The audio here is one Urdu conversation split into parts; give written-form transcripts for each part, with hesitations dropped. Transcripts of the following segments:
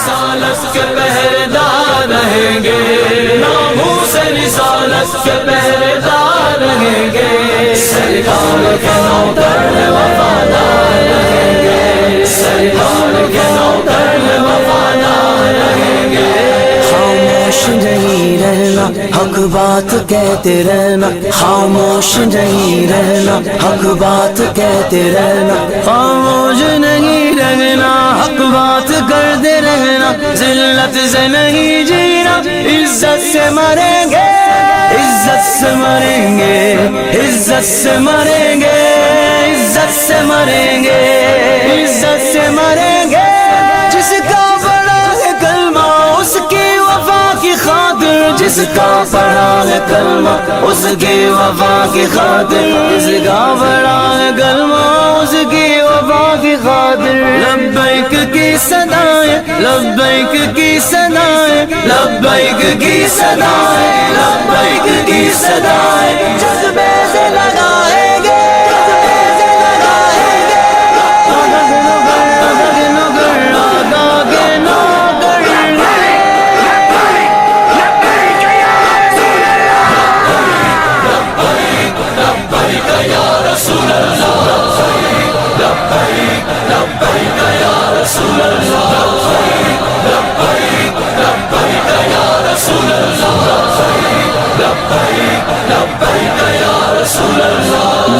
رسالت کے پہرےدار رہیں گے، ناموس رسالت کے پہرےدار رہیں گے، سرکار کے نوکر وفادار رہیں گے، سرکار کے نوکر وفادار رہیں گے۔ خاموش نہیں رہنا، حق بات کہتے رہنا، خاموش نہیں رہنا، حق بات کہتے رہنا، خاموش نہیں رہنا، حق بات کرتے رہنا، ذلت سے نہیں جینا، عزت سے مریں گے، عزت سے مریں گے، عزت سے مریں گے، عزت سے مریں گے، عزت سے مریں گے۔ جس کا بڑا ہے کلمہ اس کی وفا کی خاطر، جس کا بڑا ہے کلمہ اس کی وفا کی خاطر، جس کا بڑا ہے کلمہ اس کی وفا کی خاطر، لبیک کی صدائیں، لبیک کی صدائیں، لبیک کی صدائیں، لبیک کی صدائیں، جذبے سے لگائیں گے، جذبے سے لگائیں گے،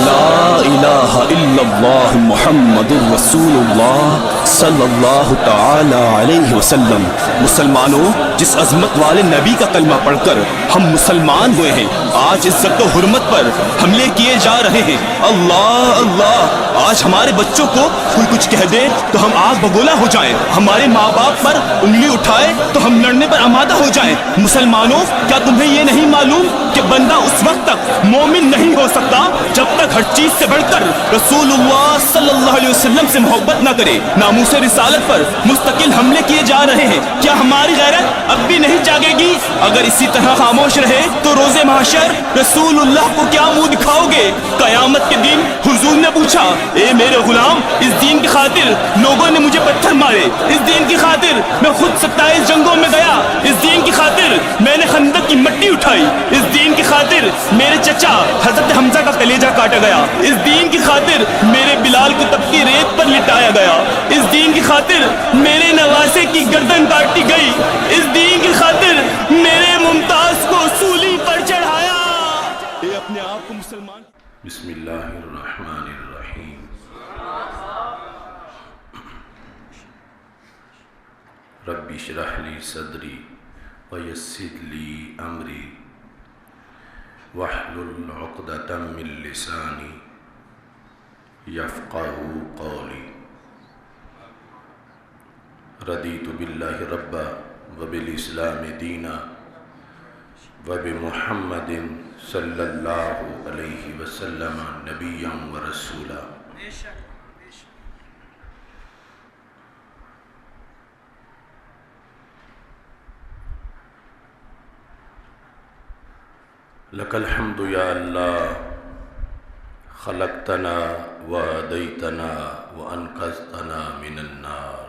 لا الہ الا اللہ محمد الرسول اللہ صلی اللہ تعالی علیہ وسلم۔ مسلمانوں، جس عظمت والے نبی کا کلمہ پڑھ کر ہم مسلمان ہوئے ہیں، آج عزت و حرمت پر حملے کیے جا رہے ہیں۔ اللہ اللہ، آج ہمارے بچوں کو کوئی کچھ کہہ دے تو ہم آگ بگولا ہو جائیں، ہمارے ماں باپ پر انگلی اٹھائے تو ہم لڑنے پر آمادہ ہو جائیں۔ مسلمانوں، کیا تمہیں یہ نہیں معلوم کہ بندہ اس وقت تک مومن نہیں ہو سکتا جب تک ہر چیز سے بڑھ کر رسول اللہ صلی اللہ علیہ وسلم سے محبت نہ کرے؟ ناموس رسالت پر مستقل حملے کیے جا رہے ہیں، کیا ہماری غیرت اب بھی نہیں جاگے گی؟ اگر اسی طرح خاموش رہے تو روز محشر رسول اللہ کو کیا منہ دکھاؤ گے؟ قیامت کے دن حضور نے پوچھا، اے میرے غلام، اس دین کی خاطر لوگوں نے مجھے پتھر مارے، اس دین کی خاطر میں خود 27 جنگوں میں گیا، اس دین کی خاطر میں نے خندق کی مٹی اٹھائی، اس دین کی خاطر میرے چچا حضرت حمزہ کا کلیجہ کاٹا گیا، اس دین کی خاطر میرے بلال کو تپتی ریت پر لٹایا گیا، اس دین کی خاطر میرے نواسے کی گردن کاٹی گئی، اس دین کی خاطر میرے ممتاز کو سولی پر چڑھایا۔ اے اپنے آپ کو مسلمان۔ بسم اللہ الرحمن الرحیم۔ رب اشرح لی صدری ویسر لی امری واحلل عقدۃ من لسانی یفقہوا قولی۔ رضیت باللہ ربا وبالاسلام دینا وبمحمد صلی اللہ علیہ وسلم نبیا ورسولا۔ لک الحمد یا اللہ، خلقتنا وہدیتنا وانقذتنا من النار۔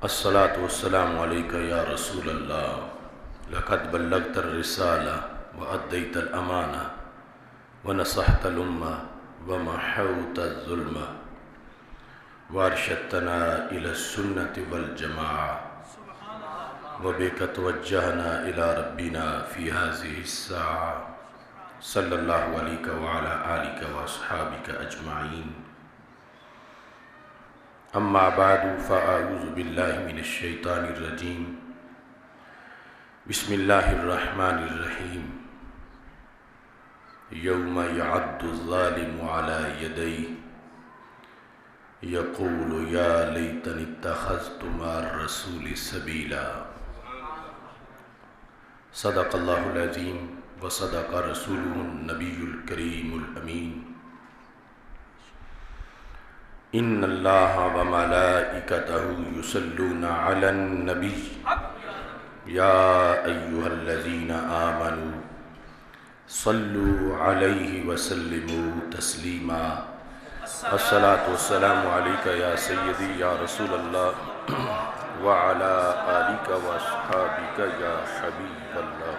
الصلاۃ والسلام علیک یا رسول اللہ، لقد بلغت الرسالہ وأدیت الامانہ ونصحت الامہ ومحوت الظلم وارشدتنا الى السنة والجماعة وبك توجهنا إلى ربنا في هذه الساعة صلی اللہ علیہ وعلى آلك وأصحابك أجمعين۔ اما بعد فأعوذ باللہ من الشیطان الرجیم۔ بسم اللہ الرحمن الرحیم۔ یوم یعض الظالم على یدیہ یقول یا لیتنی اتخذت مع الرسول سبیلا۔ صدق اللہ العظیم وصدق رسولہ النبی الکریم الامین۔ ان اللہ وملائکتہ یصلون علی النبی یا ایہا الذین آمنوا صلوا علیہ وسلموا تسلیما۔ الصلاۃ والسلام علیک یا سیدی یا رسول اللہ وعلی آلک واصحابک یا حبیب اللہ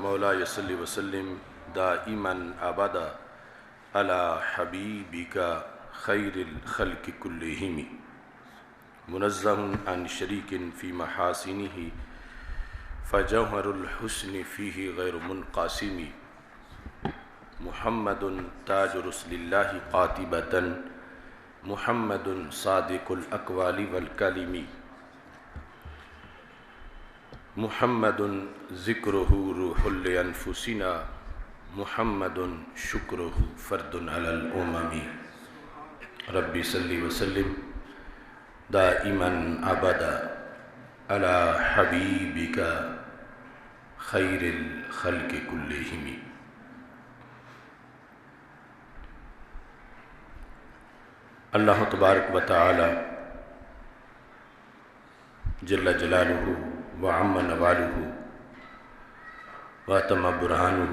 مولاي صل وسلم دائما ابدا علی حبیبک خیر الخلق کلہم منزہ عن شریک فی محاسنہ فجوہر الحسن فیہ غیر منقاسم محمد تاج رسل اللہ قاطبۃ محمد صادق الاقوال والکلم محمد ذکرہ روح لانفسنا محمد شکرہ فرد علی الامم ربی صلی وسلم دائما ابدا علی حبیبک خیر الخلق کلہم۔ اللہ تبارک و تعالی جل جلالہ وعم نوالہ واتم برہانہ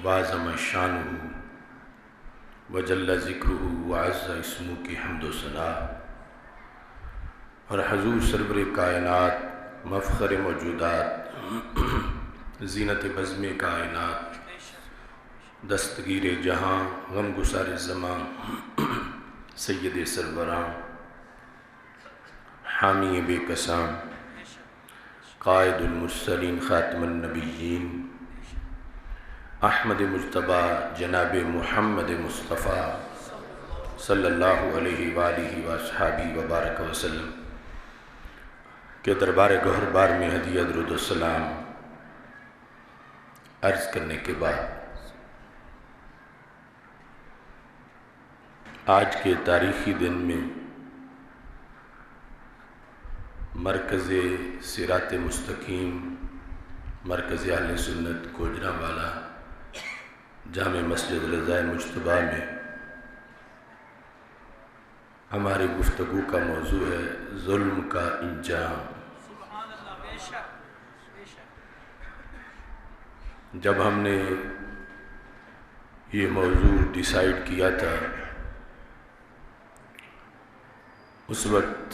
وعظم شانہ وجل ذکرہ وعز اسمہ کی حمد و ثنا اور حضور سرور کائنات مفخر موجودات زینت بزم کائنات دستگیر جہاں غم گسار زمان سید سربراں حامی بے کساں قائد المرسلین خاتم النبیین احمد مجتبی جناب محمد مصطفیٰ صلی اللہ علیہ وآلہ واصحابہ وبارک وسلم کے دربار گہر بار میں ہدیہ درود و سلام عرض کرنے کے بعد آج کے تاریخی دن میں مرکز صراط مستقیم مرکز اہل سنت گوجرانوالا جامع مسجد رضا مجتبیٰ میں ہماری گفتگو کا موضوع ہے ظلم کا انجام۔ جب ہم نے یہ موضوع ڈیسائیڈ کیا تھا اس وقت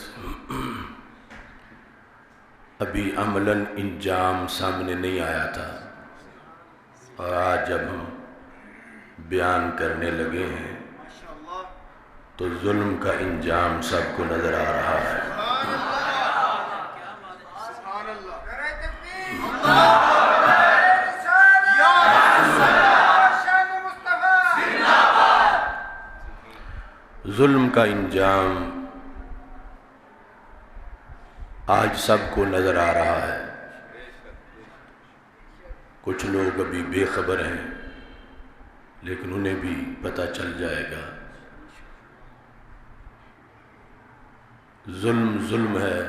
ابھی عملاً انجام سامنے نہیں آیا تھا، اور آج جب ہم بیان کرنے لگے ہیں تو ظلم کا انجام سب کو نظر آ رہا ہے۔ ظلم کا انجام آج سب کو نظر آ رہا ہے۔ کچھ لوگ ابھی بے خبر ہیں لیکن انہیں بھی پتہ چل جائے گا۔ ظلم ظلم ہے،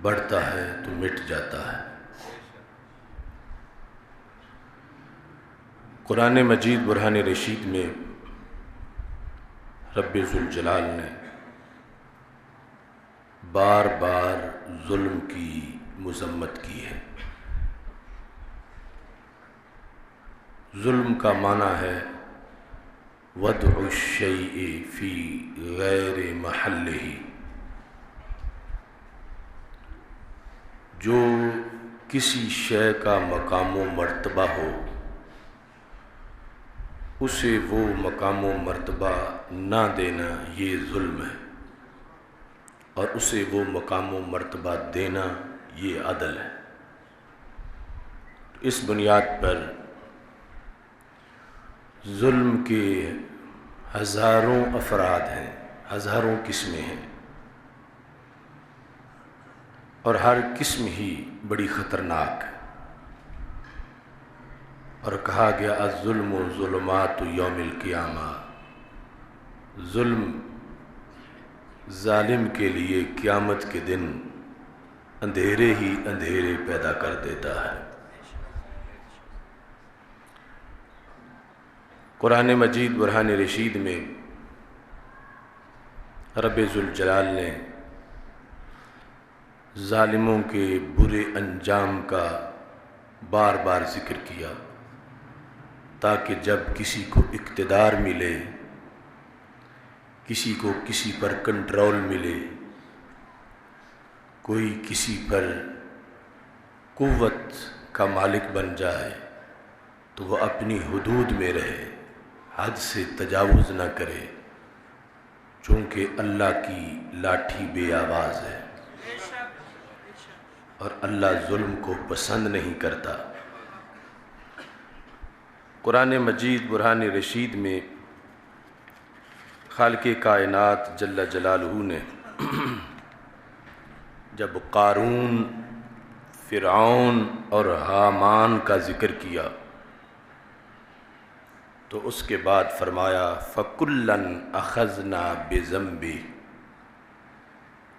بڑھتا ہے تو مٹ جاتا ہے۔ قرآن مجید برہان رشید میں رب ذوالجلال نے بار بار ظلم کی مذمت کی ہے۔ ظلم کا معنی ہے وضع الشیء فی غیر محلہ، جو کسی شے کا مقام و مرتبہ ہو اسے وہ مقام و مرتبہ نہ دینا یہ ظلم ہے، اور اسے وہ مقام و مرتبہ دینا یہ عدل ہے۔ اس بنیاد پر ظلم کے ہزاروں افراد ہیں، ہزاروں قسمیں ہیں، اور ہر قسم ہی بڑی خطرناک ہے۔ اور کہا گیا الظلم ظلمات یوم القیامہ، ظلم ظالم کے لیے قیامت کے دن اندھیرے ہی اندھیرے پیدا کر دیتا ہے۔ قرآن مجید برہان رشید میں رب ذوالجلال نے ظالموں کے برے انجام کا بار بار ذکر کیا۔ تاکہ جب کسی کو اقتدار ملے، کسی کو کسی پر کنٹرول ملے، کوئی کسی پر قوت کا مالک بن جائے تو وہ اپنی حدود میں رہے، حد سے تجاوز نہ کرے، چونکہ اللہ کی لاٹھی بے آواز ہے اور اللہ ظلم کو پسند نہیں کرتا۔ قرآن مجید برہان رشید میں خالق کائنات جل جلالہ نے جب قارون، فرعون اور حامان کا ذکر کیا تو اس کے بعد فرمایا فَكُلًّا أَخَذْنَا بِذَنبِهِ،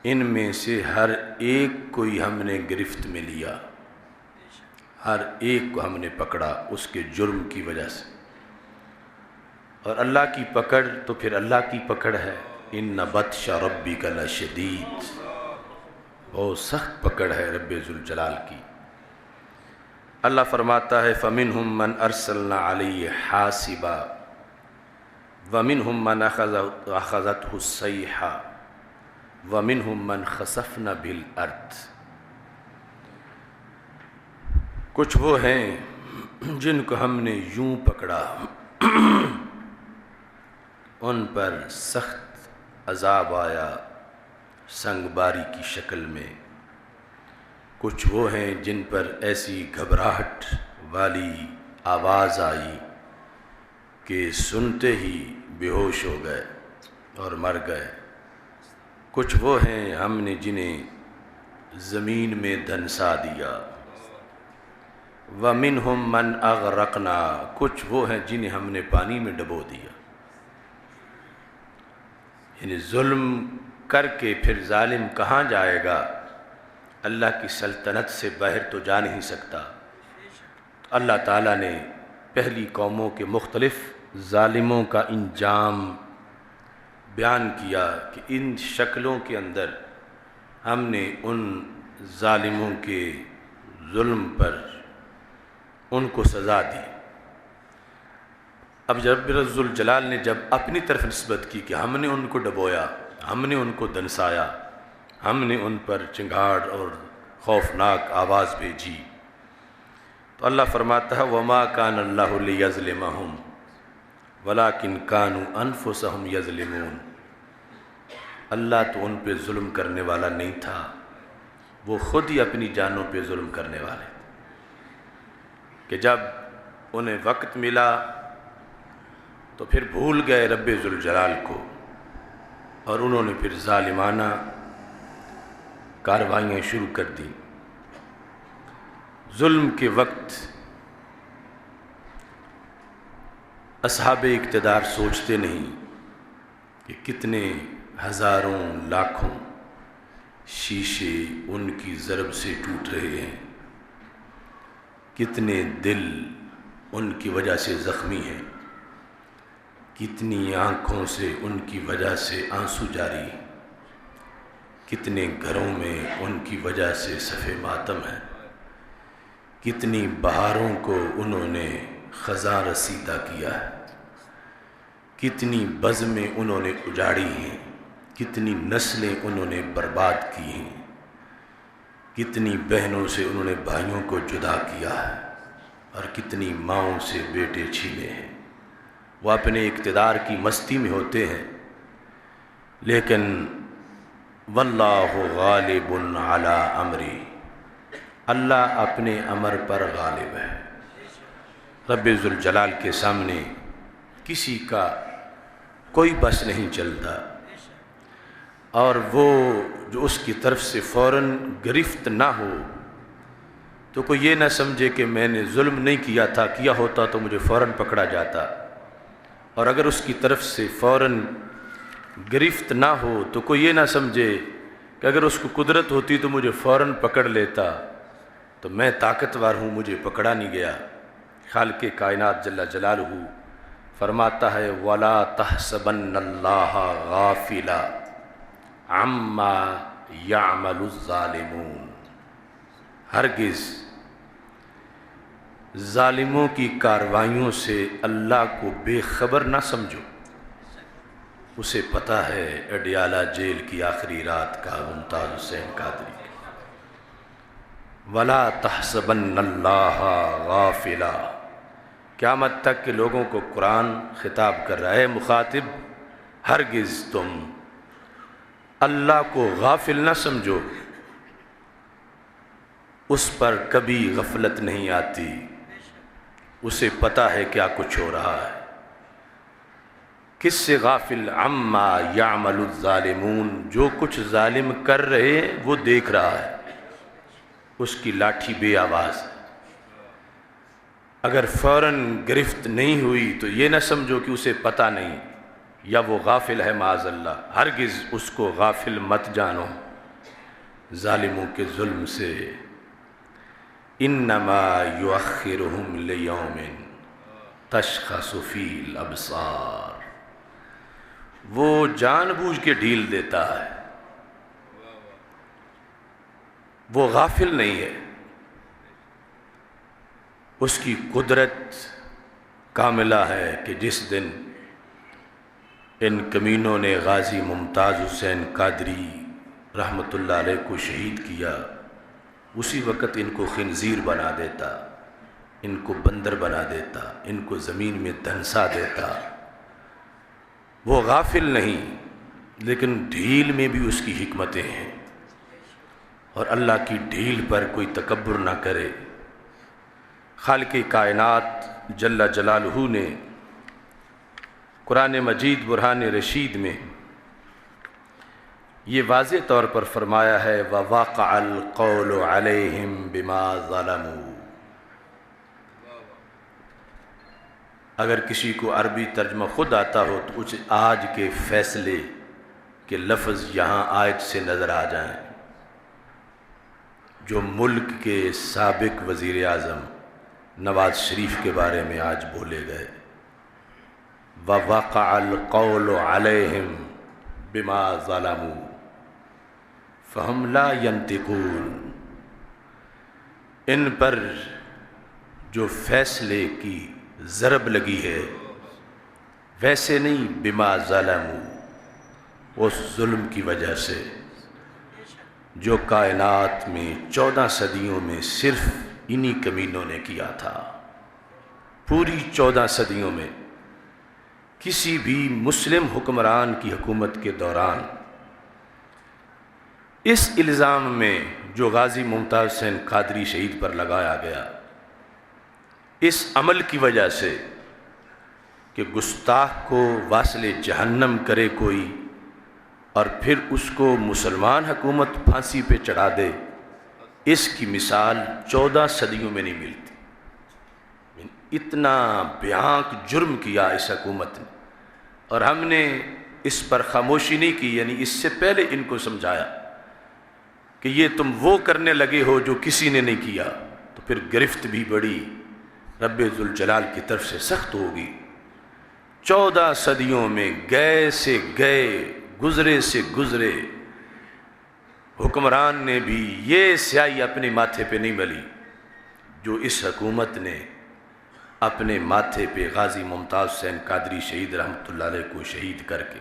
ان میں سے ہر ایک کو ہی ہم نے گرفت میں لیا، ہر ایک کو ہم نے پکڑا اس کے جرم کی وجہ سے۔ اور اللہ کی پکڑ تو پھر اللہ کی پکڑ ہے، إِنَّ بَطْشَ رَبِّكَ لَشَدِيدٌ، بہت سخت پکڑ ہے رب ذوالجلال کی۔ اللہ فرماتا ہے فَمِنْهُمْ مَنْ أَرْسَلْنَا عَلَيْهِ حَاسِبًا وَمِنْهُمْ مَنْ أَخَذَتْهُ الصَّيْحَةُ وَمِنْهُمْ مَنْ خَسَفْنَا بِالْأَرْضِ، کچھ وہ ہیں جن کو ہم نے یوں پکڑا، ان پر سخت عذاب آیا سنگ باری کی شکل میں، کچھ وہ ہیں جن پر ایسی گھبراہٹ والی آواز آئی کہ سنتے ہی بے ہوش ہو گئے اور مر گئے، کچھ وہ ہیں ہم نے جنہیں زمین میں دھنسا دیا، وَمِنْهُمْ مَنْ أَغْرَقْنَا، کچھ وہ ہیں جنہیں ہم نے پانی میں ڈبو دیا۔ یعنی ظلم کر کے پھر ظالم کہاں جائے گا؟ اللہ کی سلطنت سے باہر تو جا نہیں سکتا۔ اللہ تعالیٰ نے پہلی قوموں کے مختلف ظالموں کا انجام بیان کیا کہ ان شکلوں کے اندر ہم نے ان ظالموں کے ظلم پر ان کو سزا دی۔ اب جب رب ذوالجلال نے جب اپنی طرف نسبت کی کہ ہم نے ان کو ڈبویا، ہم نے ان کو دنسایا، ہم نے ان پر چنگاڑ اور خوفناک آواز بھیجی، تو اللہ فرماتا ہے وَمَا كَانَ اللَّهُ لِيَظْلِمَهُمْ وَلَكِنْ كَانُوا أَنفُسَهُمْ يَظْلِمُونَ، اللہ تو ان پہ ظلم کرنے والا نہیں تھا، وہ خود ہی اپنی جانوں پہ ظلم کرنے والے تھے، کہ جب انہیں وقت ملا تو پھر بھول گئے رب ذوالجلال کو، اور انہوں نے پھر ظالمانہ کارروائیاں شروع کر دیں۔ ظلم کے وقت اصحاب اقتدار سوچتے نہیں کہ کتنے ہزاروں لاکھوں شیشے ان کی ضرب سے ٹوٹ رہے ہیں، کتنے دل ان کی وجہ سے زخمی ہیں، کتنی آنکھوں سے ان کی وجہ سے آنسو جاری ہیں، کتنے گھروں میں ان کی وجہ سے صف ماتم ہے، کتنی بہاروں کو انہوں نے خزاں رسیدہ کیا ہے، کتنی بزمیں انہوں نے اجاڑی ہیں، کتنی نسلیں انہوں نے برباد کی ہیں، کتنی بہنوں سے انہوں نے بھائیوں کو جدا کیا ہے، اور کتنی ماؤں سے بیٹے چھینے ہیں۔ وہ اپنے اقتدار کی مستی میں ہوتے ہیں، لیکن واللہ غالب علی امری، اللہ اپنے امر پر غالب ہے۔ رب ذوالجلال کے سامنے کسی کا کوئی بس نہیں چلتا، اور وہ جو اس کی طرف سے فوراً گرفت نہ ہو تو کوئی یہ نہ سمجھے کہ میں نے ظلم نہیں کیا تھا، کیا ہوتا تو مجھے فوراً پکڑا جاتا، اور اگر اس کی طرف سے فوراً گرفت نہ ہو تو کوئی یہ نہ سمجھے کہ اگر اس کو قدرت ہوتی تو مجھے فوراً پکڑ لیتا، تو میں طاقتور ہوں، مجھے پکڑا نہیں گیا۔ خالق کائنات جل جلالہ فرماتا ہے وَلَا تَحْسَبَنَّ اللَّهَ غَافِلًا عَمَّا يَعْمَلُ الظَّالِمُونَ، ہرگز ظالموں کی کارروائیوں سے اللہ کو بے خبر نہ سمجھو، اسے پتہ ہے اڈیالہ جیل کی آخری رات کا ممتاز حسین قادری کا۔ وَلَا تَحْسَبَنَّ اللَّهَ غَافِلًا، قیامت تک کے لوگوں کو قرآن خطاب کر رہا ہے، مخاطب ہرگز تم اللہ کو غافل نہ سمجھو، اس پر کبھی غفلت نہیں آتی، اسے پتہ ہے کیا کچھ ہو رہا ہے۔ کس سے غافل؟ عما یعمل الظالمون، جو کچھ ظالم کر رہے وہ دیکھ رہا ہے، اس کی لاٹھی بے آواز ہے۔ اگر فوراً گرفت نہیں ہوئی تو یہ نہ سمجھو کہ اسے پتہ نہیں یا وہ غافل ہے، معاذ اللہ، ہرگز اس کو غافل مت جانو ظالموں کے ظلم سے۔ انما یؤخرہم لیوم تشخص فیہ الابصار، وہ جان بوجھ کے ڈھیل دیتا ہے، وہ غافل نہیں ہے، اس کی قدرت کاملہ ہے کہ جس دن ان کمینوں نے غازی ممتاز حسین قادری رحمۃ اللہ علیہ کو شہید کیا، اسی وقت ان کو خنزیر بنا دیتا، ان کو بندر بنا دیتا، ان کو زمین میں دھنسا دیتا۔ وہ غافل نہیں، لیکن ڈھیل میں بھی اس کی حکمتیں ہیں، اور اللہ کی ڈھیل پر کوئی تکبر نہ کرے۔ خالق کائنات جل جلالہ نے قرآن مجید برہان رشید میں یہ واضح طور پر فرمایا ہے وَوَقَعَ الْقَوْلُ عَلَيْهِمْ بِمَا ظَلَمُوا۔ اگر کسی کو عربی ترجمہ خود آتا ہو تو اسے آج کے فیصلے کے لفظ یہاں آیت سے نظر آ جائیں، جو ملک کے سابق وزیر اعظم نواز شریف کے بارے میں آج بولے گئے۔ وَوَقَعَ الْقَوْلُ عَلَيْهِمْ بِمَا ظَلَمُوا فَهُمْ لَا يَنْطِقُونَ، ان پر جو فیصلے کی ضرب لگی ہے ویسے نہیں، بما ظلموا، اس ظلم کی وجہ سے جو کائنات میں 14 صدیوں میں صرف انہی کمینوں نے کیا تھا۔ پوری 14 صدیوں میں کسی بھی مسلم حکمران کی حکومت کے دوران اس الزام میں جو غازی ممتاز حسین قادری شہید پر لگایا گیا، اس عمل کی وجہ سے کہ گستاخ کو واصل جہنم کرے کوئی اور پھر اس کو مسلمان حکومت پھانسی پہ چڑھا دے، اس کی مثال 14 صدیوں میں نہیں ملتی۔ اتنا بھیانک جرم کیا اس حکومت نے، اور ہم نے اس پر خاموشی نہیں کی، یعنی اس سے پہلے ان کو سمجھایا کہ یہ تم وہ کرنے لگے ہو جو کسی نے نہیں کیا، تو پھر گرفت بھی بڑی رب ذوالجلال کی طرف سے سخت ہوگی۔ 14 صدیوں میں گئے سے گئے، گزرے سے گزرے حکمران نے بھی یہ سیاہی اپنے ماتھے پہ نہیں ملی جو اس حکومت نے اپنے ماتھے پہ غازی ممتاز حسین قادری شہید رحمۃ اللہ علیہ کو شہید کر کے،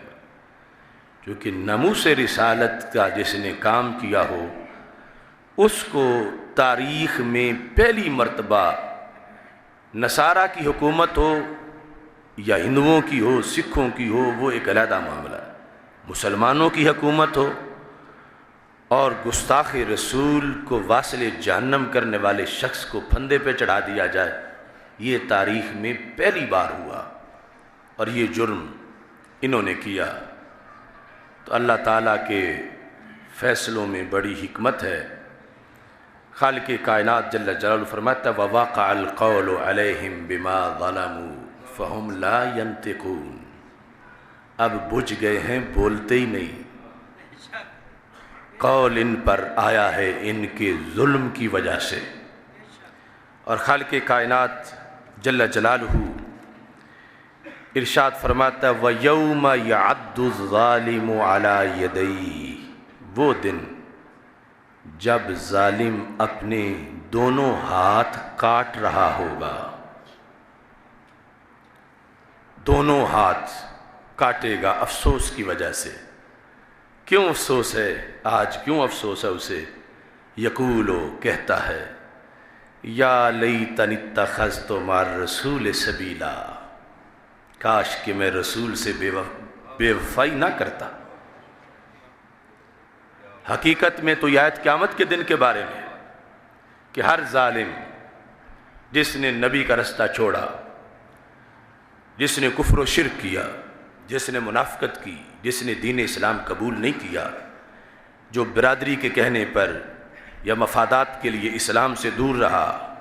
کیونکہ ناموس رسالت کا جس نے کام کیا ہو اس کو تاریخ میں پہلی مرتبہ نصارہ کی حکومت ہو یا ہندوؤں کی ہو، سکھوں کی ہو، وہ ایک علیحدہ معاملہ ہے، مسلمانوں کی حکومت ہو اور گستاخ رسول کو واصل جہنم کرنے والے شخص کو پھندے پہ چڑھا دیا جائے، یہ تاریخ میں پہلی بار ہوا، اور یہ جرم انہوں نے کیا۔ تو اللہ تعالیٰ کے فیصلوں میں بڑی حکمت ہے۔ خالق کائنات جل جلالہ فرماتا ہے وَوَقَعَ الْقَوْلُ عَلَيْهِمْ بِمَا ظَلَمُوا فَهُمْ لَا يَنْطِقُونَ، اب بجھ گئے ہیں، بولتے ہی نہیں۔ قول ان پر آیا ہے ان کے ظلم کی وجہ سے۔ اور خالق کائنات جل جلالہ ارشاد فرماتا ہے وَيَوْمَ يَعَدُّ الظَّالِمُ عَلَى يَدَيْهِ، وہ دن جب ظالم اپنے دونوں ہاتھ کاٹ رہا ہوگا، دونوں ہاتھ کاٹے گا افسوس کی وجہ سے۔ کیوں افسوس ہے آج، کیوں افسوس ہے اسے؟ یقولو کہتا ہے، یا لیتنی اتخذت مع الرسول سبیلا، کاش کہ میں رسول سے بے وفائی نہ کرتا۔ حقیقت میں تو یہ آیت قیامت کے دن کے بارے میں کہ ہر ظالم جس نے نبی کا رستہ چھوڑا، جس نے کفر و شرک کیا، جس نے منافقت کی، جس نے دین اسلام قبول نہیں کیا، جو برادری کے کہنے پر یا مفادات کے لیے اسلام سے دور رہا،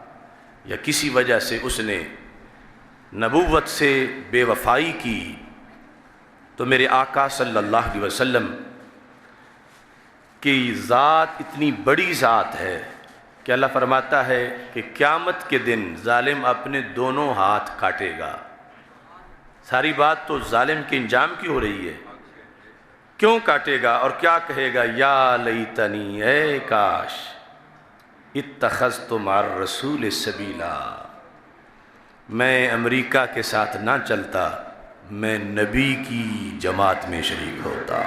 یا کسی وجہ سے اس نے نبوت سے بے وفائی کی، تو میرے آقا صلی اللہ علیہ وسلم کی ذات اتنی بڑی ذات ہے کہ اللہ فرماتا ہے کہ قیامت کے دن ظالم اپنے دونوں ہاتھ کاٹے گا۔ ساری بات تو ظالم کے انجام کی ہو رہی ہے۔ کیوں کاٹے گا اور کیا کہے گا؟ یا لیتنی، اے کاش، اتخذت مع الرسول سبیلا، میں امریکہ کے ساتھ نہ چلتا، میں نبی کی جماعت میں شریک ہوتا۔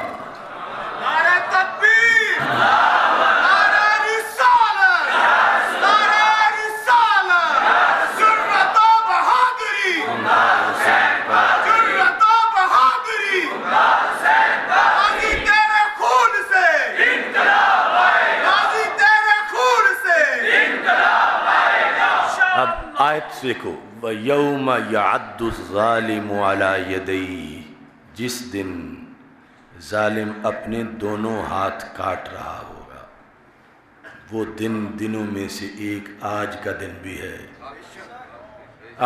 نعرہ تکبیر، نعرہ رسالت، نعرہ رسالت، جرأت و بہادری، جرأت و بہادری، غازی تیرے خون سے، غازی تیرے خون سے۔ اب آیت دیکھو، وَيَوْمَ يَعَدُّ الظَّالِمُ عَلَى يَدَيْهِ، جس دن ظالم اپنے دونوں ہاتھ کاٹ رہا ہوگا۔ وہ دن دنوں میں سے ایک آج کا دن بھی ہے۔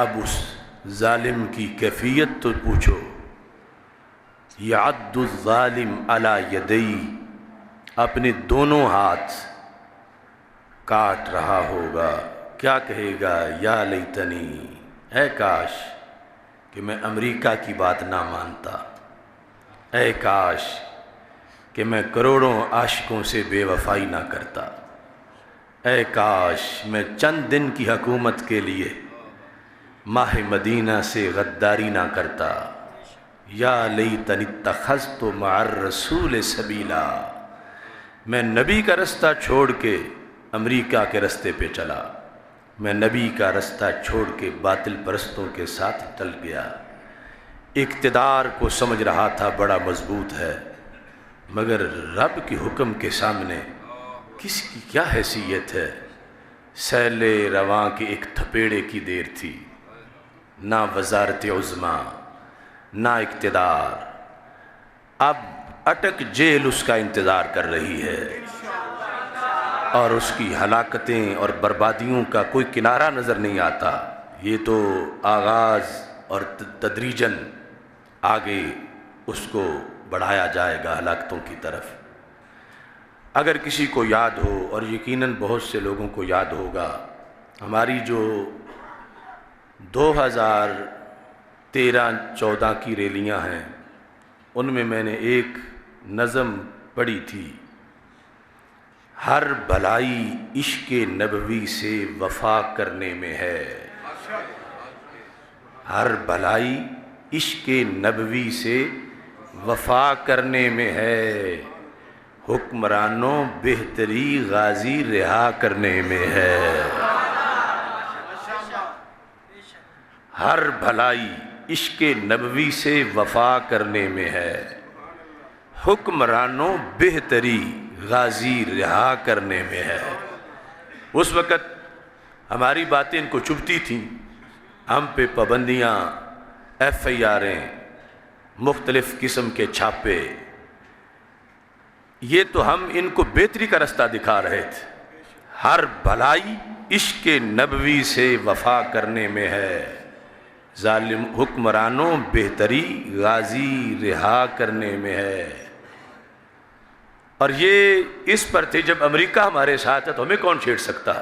اب اس ظالم کی کیفیت تو پوچھو۔ یعد الظالم علی یدی، اپنے دونوں ہاتھ کاٹ رہا ہوگا، کیا کہے گا؟ یا لیتنی، اے کاش کہ میں امریکہ کی بات نہ مانتا، اے کاش کہ میں کروڑوں عاشقوں سے بے وفائی نہ کرتا، اے کاش میں چند دن کی حکومت کے لیے ماہ مدینہ سے غداری نہ کرتا۔ یا لیتنی اتخذت مع الرسول سبیلا، میں نبی کا رستہ چھوڑ کے امریکہ کے رستے پہ چلا، میں نبی کا رستہ چھوڑ کے باطل پرستوں کے ساتھ چل گیا۔ اقتدار کو سمجھ رہا تھا بڑا مضبوط ہے، مگر رب کے حکم کے سامنے کس کی کیا حیثیت ہے؟ سیل رواں کے ایک تھپیڑے کی دیر تھی، نہ وزارت عظمیٰ نہ اقتدار، اب اٹک جیل اس کا انتظار کر رہی ہے، اور اس کی ہلاکتیں اور بربادیوں کا کوئی کنارہ نظر نہیں آتا۔ یہ تو آغاز اور تدریجاً آگے اس کو بڑھایا جائے گا ہلاکتوں کی طرف۔ اگر کسی کو یاد ہو، اور یقیناً بہت سے لوگوں کو یاد ہوگا، ہماری جو 2013-14 کی ریلیاں ہیں، ان میں نے ایک نظم پڑھی تھی، ہر بھلائی عشق نبوی سے وفا کرنے میں ہے، ہر بھلائی عشق نبوی سے وفا کرنے میں ہے، حکمرانوں بہتری غازی رہا کرنے میں ہے۔ ہر بھلائی عشق نبوی سے وفا کرنے میں ہے، حکمرانوں بہتری غازی رہا کرنے میں ہے۔ اس وقت ہماری باتیں ان کو چبھتی تھیں، ہم پہ پابندیاں، ایف آئی آریں، مختلف قسم کے چھاپے، یہ تو ہم ان کو بہتری کا رستہ دکھا رہے تھے۔ ہر بھلائی عشق نبوی سے وفا کرنے میں ہے، ظالم حکمرانوں بہتری غازی رہا کرنے میں ہے۔ اور یہ اس پر تھے جب امریکہ ہمارے ساتھ ہے تو ہمیں کون چھیڑ سکتا ہے؟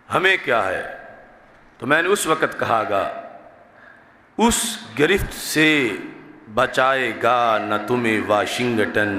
ہمیں کیا ہے؟ تو میں نے اس وقت کہا گا، اس گرفت سے بچائے گا نہ تمہیں واشنگٹن،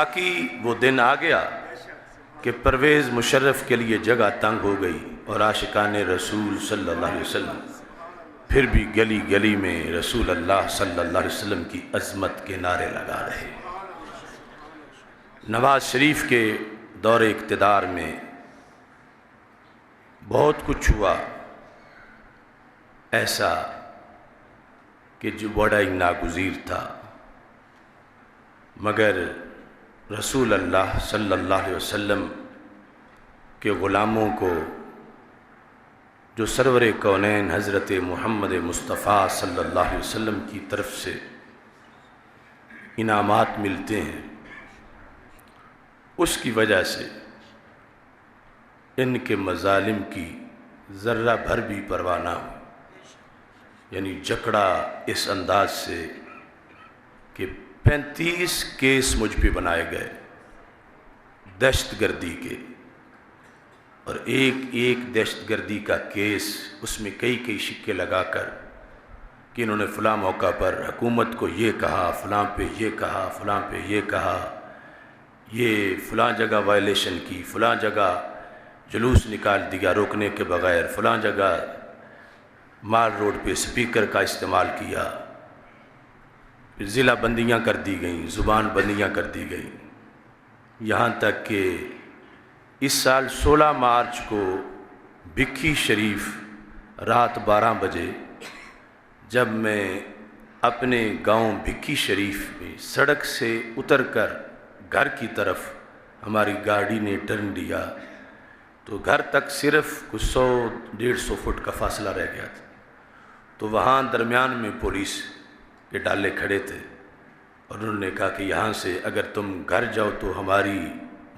واقعی وہ دن آ گیا کہ پرویز مشرف کے لیے جگہ تنگ ہو گئی اور عاشقان رسول صلی اللہ علیہ وسلم پھر بھی گلی گلی میں رسول اللہ صلی اللہ علیہ وسلم کی عظمت کے نعرے لگا رہے۔ نواز شریف کے دور اقتدار میں بہت کچھ ہوا ایسا کہ جو بڑا ہی ناگزیر تھا، مگر رسول اللہ صلی اللہ علیہ وسلم کے غلاموں کو جو سرور کونین حضرت محمد مصطفیٰ صلی اللہ علیہ وسلم کی طرف سے انعامات ملتے ہیں، اس کی وجہ سے ان کے مظالم کی ذرہ بھر بھی پرواہ نہ ہو، یعنی جکڑا اس انداز سے کہ 35 کیس مجھ پہ بنائے گئے دہشت گردی کے، اور ایک ایک دہشت گردی کا کیس اس میں کئی شکے لگا کر کہ انہوں نے فلاں موقع پر حکومت کو یہ کہا، فلاں پہ یہ کہا، فلاں پہ یہ کہا، یہ فلاں جگہ وائلیشن کی، فلاں جگہ جلوس نکال دیا روکنے کے بغیر، فلاں جگہ مال روڈ پہ سپیکر کا استعمال کیا، پھر ضلع بندیاں کر دی گئیں، زبان بندیاں کر دی گئیں، یہاں تک کہ اس سال 16 مارچ کو بکھی شریف رات 12 بجے جب میں اپنے گاؤں بکھی شریف میں سڑک سے اتر کر گھر کی طرف ہماری گاڑی نے ٹرن لیا تو گھر تک صرف کچھ 100-150 فٹ کا فاصلہ رہ گیا تھا، تو وہاں درمیان میں پولیس کے ڈالے کھڑے تھے اور انہوں نے کہا کہ یہاں سے اگر تم گھر جاؤ تو ہماری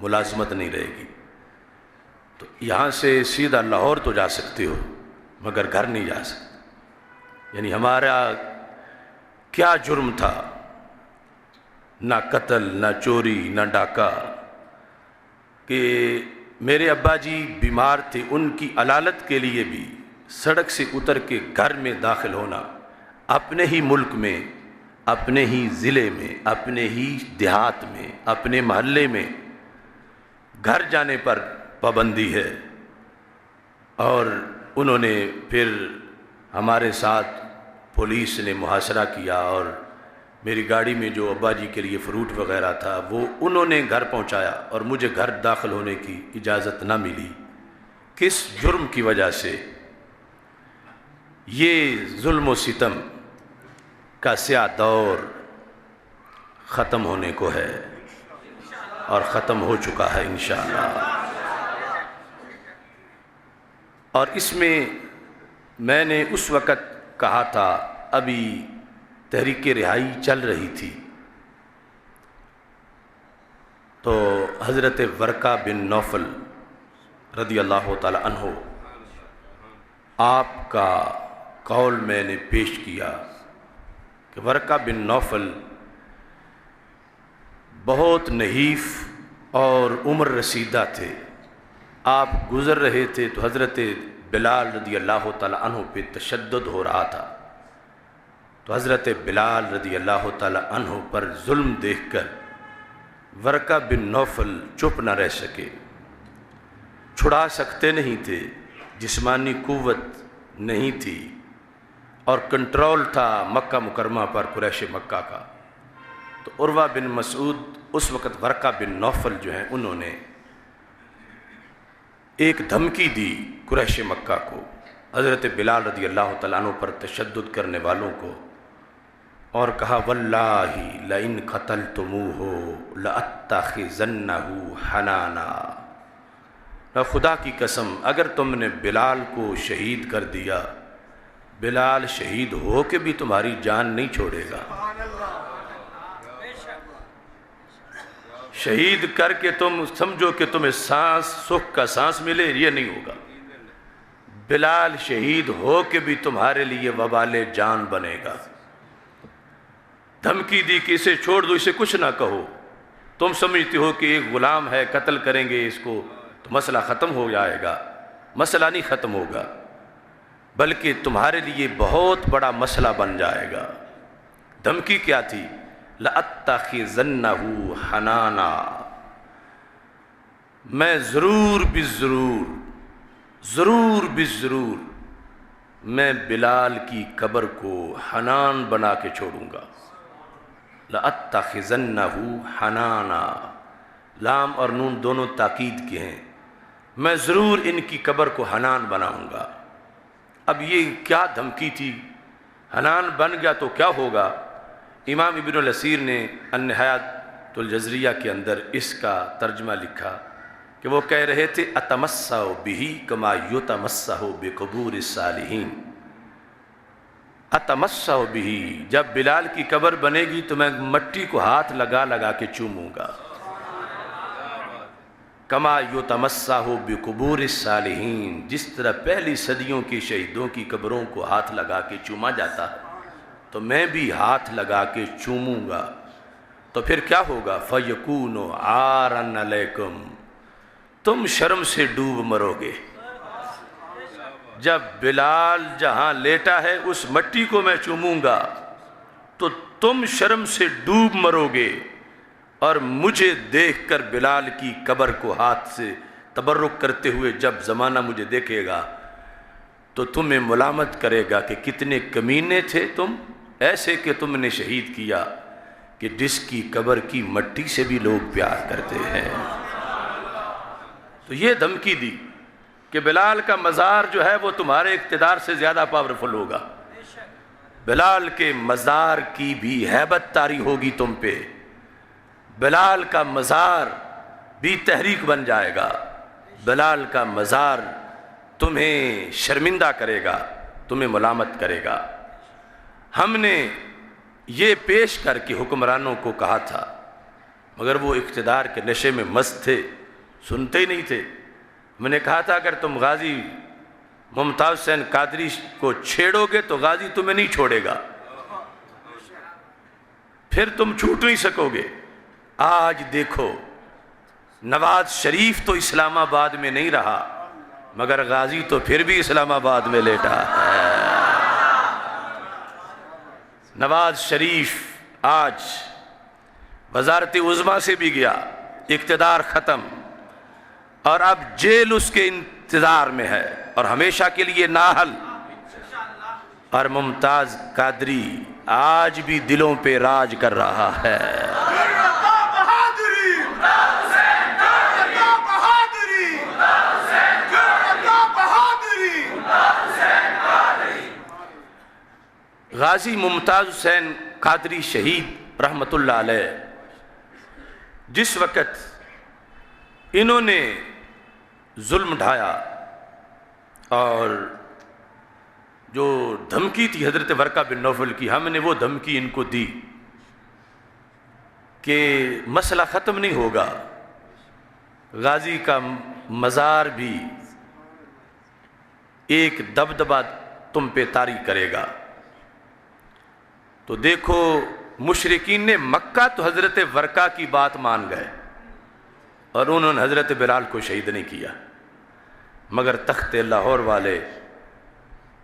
ملازمت نہیں رہے گی، تو یہاں سے سیدھا لاہور تو جا سکتے ہو مگر گھر نہیں جا سکتے۔ یعنی ہمارا کیا جرم تھا، نہ قتل، نہ چوری، نہ ڈاکہ، کہ میرے ابا جی بیمار تھے، ان کی علالت کے لیے بھی سڑک سے اتر کے گھر میں داخل ہونا، اپنے ہی ملک میں، اپنے ہی ضلع میں، اپنے ہی دیہات میں، اپنے محلے میں گھر جانے پر پابندی ہے۔ اور انہوں نے پھر ہمارے ساتھ پولیس نے محاصرہ کیا اور میری گاڑی میں جو ابا جی کے لیے فروٹ وغیرہ تھا وہ انہوں نے گھر پہنچایا اور مجھے گھر داخل ہونے کی اجازت نہ ملی۔ کس جرم کی وجہ سے؟ یہ ظلم و ستم کا سیاہ دور ختم ہونے کو ہے اور ختم ہو چکا ہے انشاءاللہ۔ اور اس میں میں نے اس وقت کہا تھا، ابھی تحریک رہائی چل رہی تھی، تو حضرت ورقہ بن نوفل رضی اللہ تعالی عنہ آپ کا قول میں نے پیش کیا کہ ورقہ بن نوفل بہت نحیف اور عمر رسیدہ تھے، آپ گزر رہے تھے تو حضرت بلال رضی اللہ تعالی عنہ پہ تشدد ہو رہا تھا، تو حضرت بلال رضی اللہ تعالی عنہ پر ظلم دیکھ کر ورقہ بن نوفل چپ نہ رہ سکے، چھڑا سکتے نہیں تھے، جسمانی قوت نہیں تھی اور کنٹرول تھا مکہ مکرمہ پر قریش مکہ کا، تو عروہ بن مسعود اس وقت ورقہ بن نوفل جو ہیں انہوں نے ایک دھمکی دی قریش مکہ کو، حضرت بلال رضی اللہ تعالیٰ عنہ پر تشدد کرنے والوں کو، اور کہا واللہ لئن قتلتموہ لأتخذنہ حنانا، خدا کی قسم اگر تم نے بلال کو شہید کر دیا، بلال شہید ہو کے بھی تمہاری جان نہیں چھوڑے گا، شہید کر کے تم سمجھو کہ تمہیں سانس سکھ کا سانس ملے، یہ نہیں ہوگا، بلال شہید ہو کے بھی تمہارے لیے وبال جان بنے گا۔ دھمکی دی کہ اسے چھوڑ دو، اسے کچھ نہ کہو، تم سمجھتے ہو کہ ایک غلام ہے، قتل کریں گے اس کو تو مسئلہ ختم ہو جائے گا، مسئلہ نہیں ختم ہوگا بلکہ تمہارے لیے بہت بڑا مسئلہ بن جائے گا۔ دھمکی کیا تھی لَأَتَّخِذَنَّهُ حَنَانًا، میں ضرور بالضرور میں بلال کی قبر کو حنان بنا کے چھوڑوں گا۔ لَأَتَّخِذَنَّهُ حَنَانًا، لام اور نون دونوں تاکید کے ہیں، میں ضرور ان کی قبر کو حنان بناؤں گا۔ اب یہ کیا دھمکی تھی؟ حنان بن گیا تو کیا ہوگا؟ امام ابن الاسیر نے النہایۃ الجزریہ کے اندر اس کا ترجمہ لکھا کہ وہ کہہ رہے تھے اتمسح بہ کما یتمسح بقبور الصالحین۔ اتمسح بہ، جب بلال کی قبر بنے گی تو میں مٹی کو ہاتھ لگا کے چوموں گا، کما یتمسح بقبور الصالحین، جس طرح پہلی صدیوں کے شہیدوں کی قبروں کو ہاتھ لگا کے چوما جاتا ہے تو میں بھی ہاتھ لگا کے چوموں گا۔ تو پھر کیا ہوگا؟ فَيَكُونُ عَارًا عَلَيْكُمْ، تم شرم سے ڈوب مرو گے۔ جب بلال جہاں لیٹا ہے اس مٹی کو میں چوموں گا تو تم شرم سے ڈوب مرو گے، اور مجھے دیکھ کر بلال کی قبر کو ہاتھ سے تبرک کرتے ہوئے جب زمانہ مجھے دیکھے گا تو تمہیں ملامت کرے گا کہ کتنے کمینے تھے تم، ایسے کہ تم نے شہید کیا کہ جس کی قبر کی مٹی سے بھی لوگ پیار کرتے ہیں۔ تو یہ دھمکی دی کہ بلال کا مزار جو ہے وہ تمہارے اقتدار سے زیادہ پاورفل ہوگا، بلال کے مزار کی بھی ہیبت طاری ہوگی تم پہ، بلال کا مزار بھی تحریک بن جائے گا، بلال کا مزار تمہیں شرمندہ کرے گا، تمہیں ملامت کرے گا۔ ہم نے یہ پیش کر کے حکمرانوں کو کہا تھا، مگر وہ اقتدار کے نشے میں مست تھے، سنتے ہی نہیں تھے۔ میں نے کہا تھا اگر تم غازی ممتاز حسین قادری کو چھیڑو گے تو غازی تمہیں نہیں چھوڑے گا، پھر تم چھوٹ نہیں سکو گے۔ آج دیکھو نواز شریف تو اسلام آباد میں نہیں رہا، مگر غازی تو پھر بھی اسلام آباد میں لیٹا ہے۔ نواز شریف آج وزارت عظمیٰ سے بھی گیا، اقتدار ختم، اور اب جیل اس کے انتظار میں ہے اور ہمیشہ کے لیے نااہل۔ اور ممتاز قادری آج بھی دلوں پہ راج کر رہا ہے۔ غازی ممتاز حسین قادری شہید رحمت اللہ علیہ، جس وقت انہوں نے ظلم ڈھایا اور جو دھمکی تھی حضرت ورقہ بن نوفل کی، ہم نے وہ دھمکی ان کو دی کہ مسئلہ ختم نہیں ہوگا، غازی کا مزار بھی ایک دبدبہ تم پہ طاری کرے گا۔ تو دیکھو مشرکین نے مکہ تو حضرت ورقہ کی بات مان گئے اور انہوں نے حضرت بلال کو شہید نہیں کیا، مگر تخت لاہور والے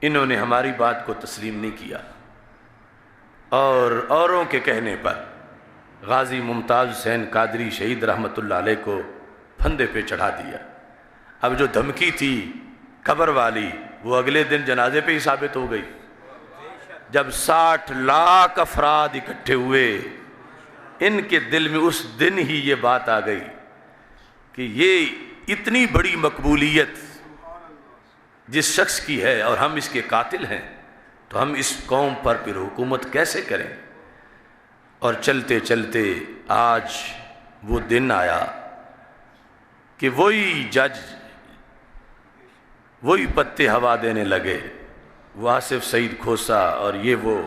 انہوں نے ہماری بات کو تسلیم نہیں کیا اور اوروں کے کہنے پر غازی ممتاز حسین قادری شہید رحمت اللہ علیہ کو پھندے پہ چڑھا دیا۔ اب جو دھمکی تھی قبر والی وہ اگلے دن جنازے پہ ہی ثابت ہو گئی، جب 60 لاکھ افراد اکٹھے ہوئے، ان کے دل میں اس دن ہی یہ بات آ گئی کہ یہ اتنی بڑی مقبولیت جس شخص کی ہے اور ہم اس کے قاتل ہیں تو ہم اس قوم پر پھر حکومت کیسے کریں۔ اور چلتے چلتے آج وہ دن آیا کہ وہی جج وہی پتے ہوا دینے لگے، وہ آصف سعید کھوسا اور یہ وہ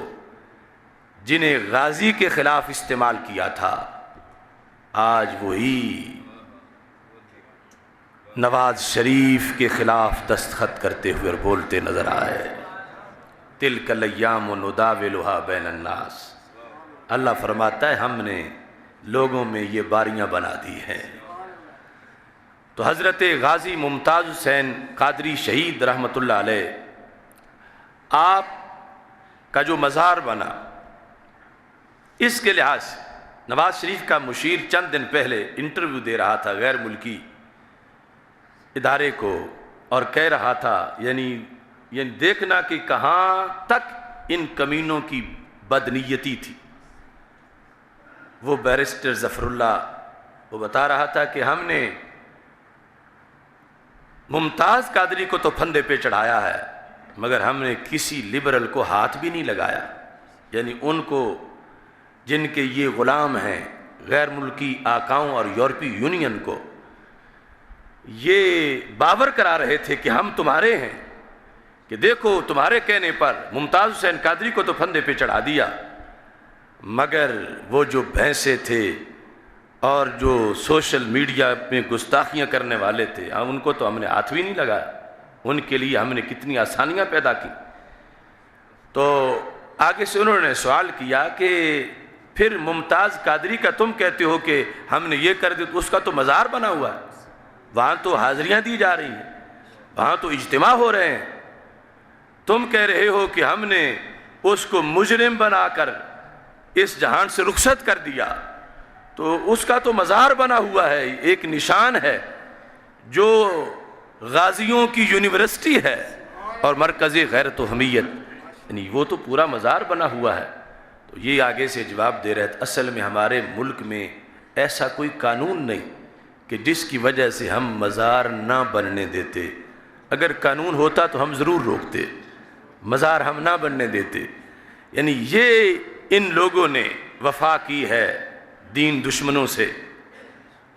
جنہیں غازی کے خلاف استعمال کیا تھا، آج وہی نواز شریف کے خلاف دستخط کرتے ہوئے اور بولتے نظر آئے۔ تلک الایام نداولھا بین الناس، اللہ فرماتا ہے ہم نے لوگوں میں یہ باریاں بنا دی ہیں۔ تو حضرت غازی ممتاز حسین قادری شہید رحمت اللہ علیہ، آپ کا جو مزار بنا اس کے لحاظ سے نواز شریف کا مشیر چند دن پہلے انٹرویو دے رہا تھا غیر ملکی ادارے کو، اور کہہ رہا تھا یعنی دیکھنا کہ کہاں تک ان کمینوں کی بدنیتی تھی۔ وہ بیرسٹر ظفر اللہ وہ بتا رہا تھا کہ ہم نے ممتاز قادری کو تو پھندے پہ چڑھایا ہے، مگر ہم نے کسی لبرل کو ہاتھ بھی نہیں لگایا، یعنی ان کو جن کے یہ غلام ہیں غیر ملکی آقاؤں اور یورپی یونین کو یہ باور کرا رہے تھے کہ ہم تمہارے ہیں، کہ دیکھو تمہارے کہنے پر ممتاز حسین قادری کو تو پھندے پہ چڑھا دیا، مگر وہ جو بھینسے تھے اور جو سوشل میڈیا میں گستاخیاں کرنے والے تھے ان کو تو ہم نے ہاتھ بھی نہیں لگایا، ان کے لیے ہم نے کتنی آسانیاں پیدا کی۔ تو آگے سے انہوں نے سوال کیا کہ پھر ممتاز قادری کا تم کہتے ہو کہ ہم نے یہ کر دیا، تو اس کا تو مزار بنا ہوا ہے، وہاں تو حاضریاں دی جا رہی ہیں، وہاں تو اجتماع ہو رہے ہیں، تم کہہ رہے ہو کہ ہم نے اس کو مجرم بنا کر اس جہان سے رخصت کر دیا، تو اس کا تو مزار بنا ہوا ہے، ایک نشان ہے جو غازیوں کی یونیورسٹی ہے اور مرکز غیرت و حمیت، یعنی وہ تو پورا مزار بنا ہوا ہے۔ تو یہ آگے سے جواب دے رہے تھے اصل میں ہمارے ملک میں ایسا کوئی قانون نہیں کہ جس کی وجہ سے ہم مزار نہ بننے دیتے، اگر قانون ہوتا تو ہم ضرور روکتے، مزار ہم نہ بننے دیتے۔ یعنی یہ ان لوگوں نے وفا کی ہے دین دشمنوں سے،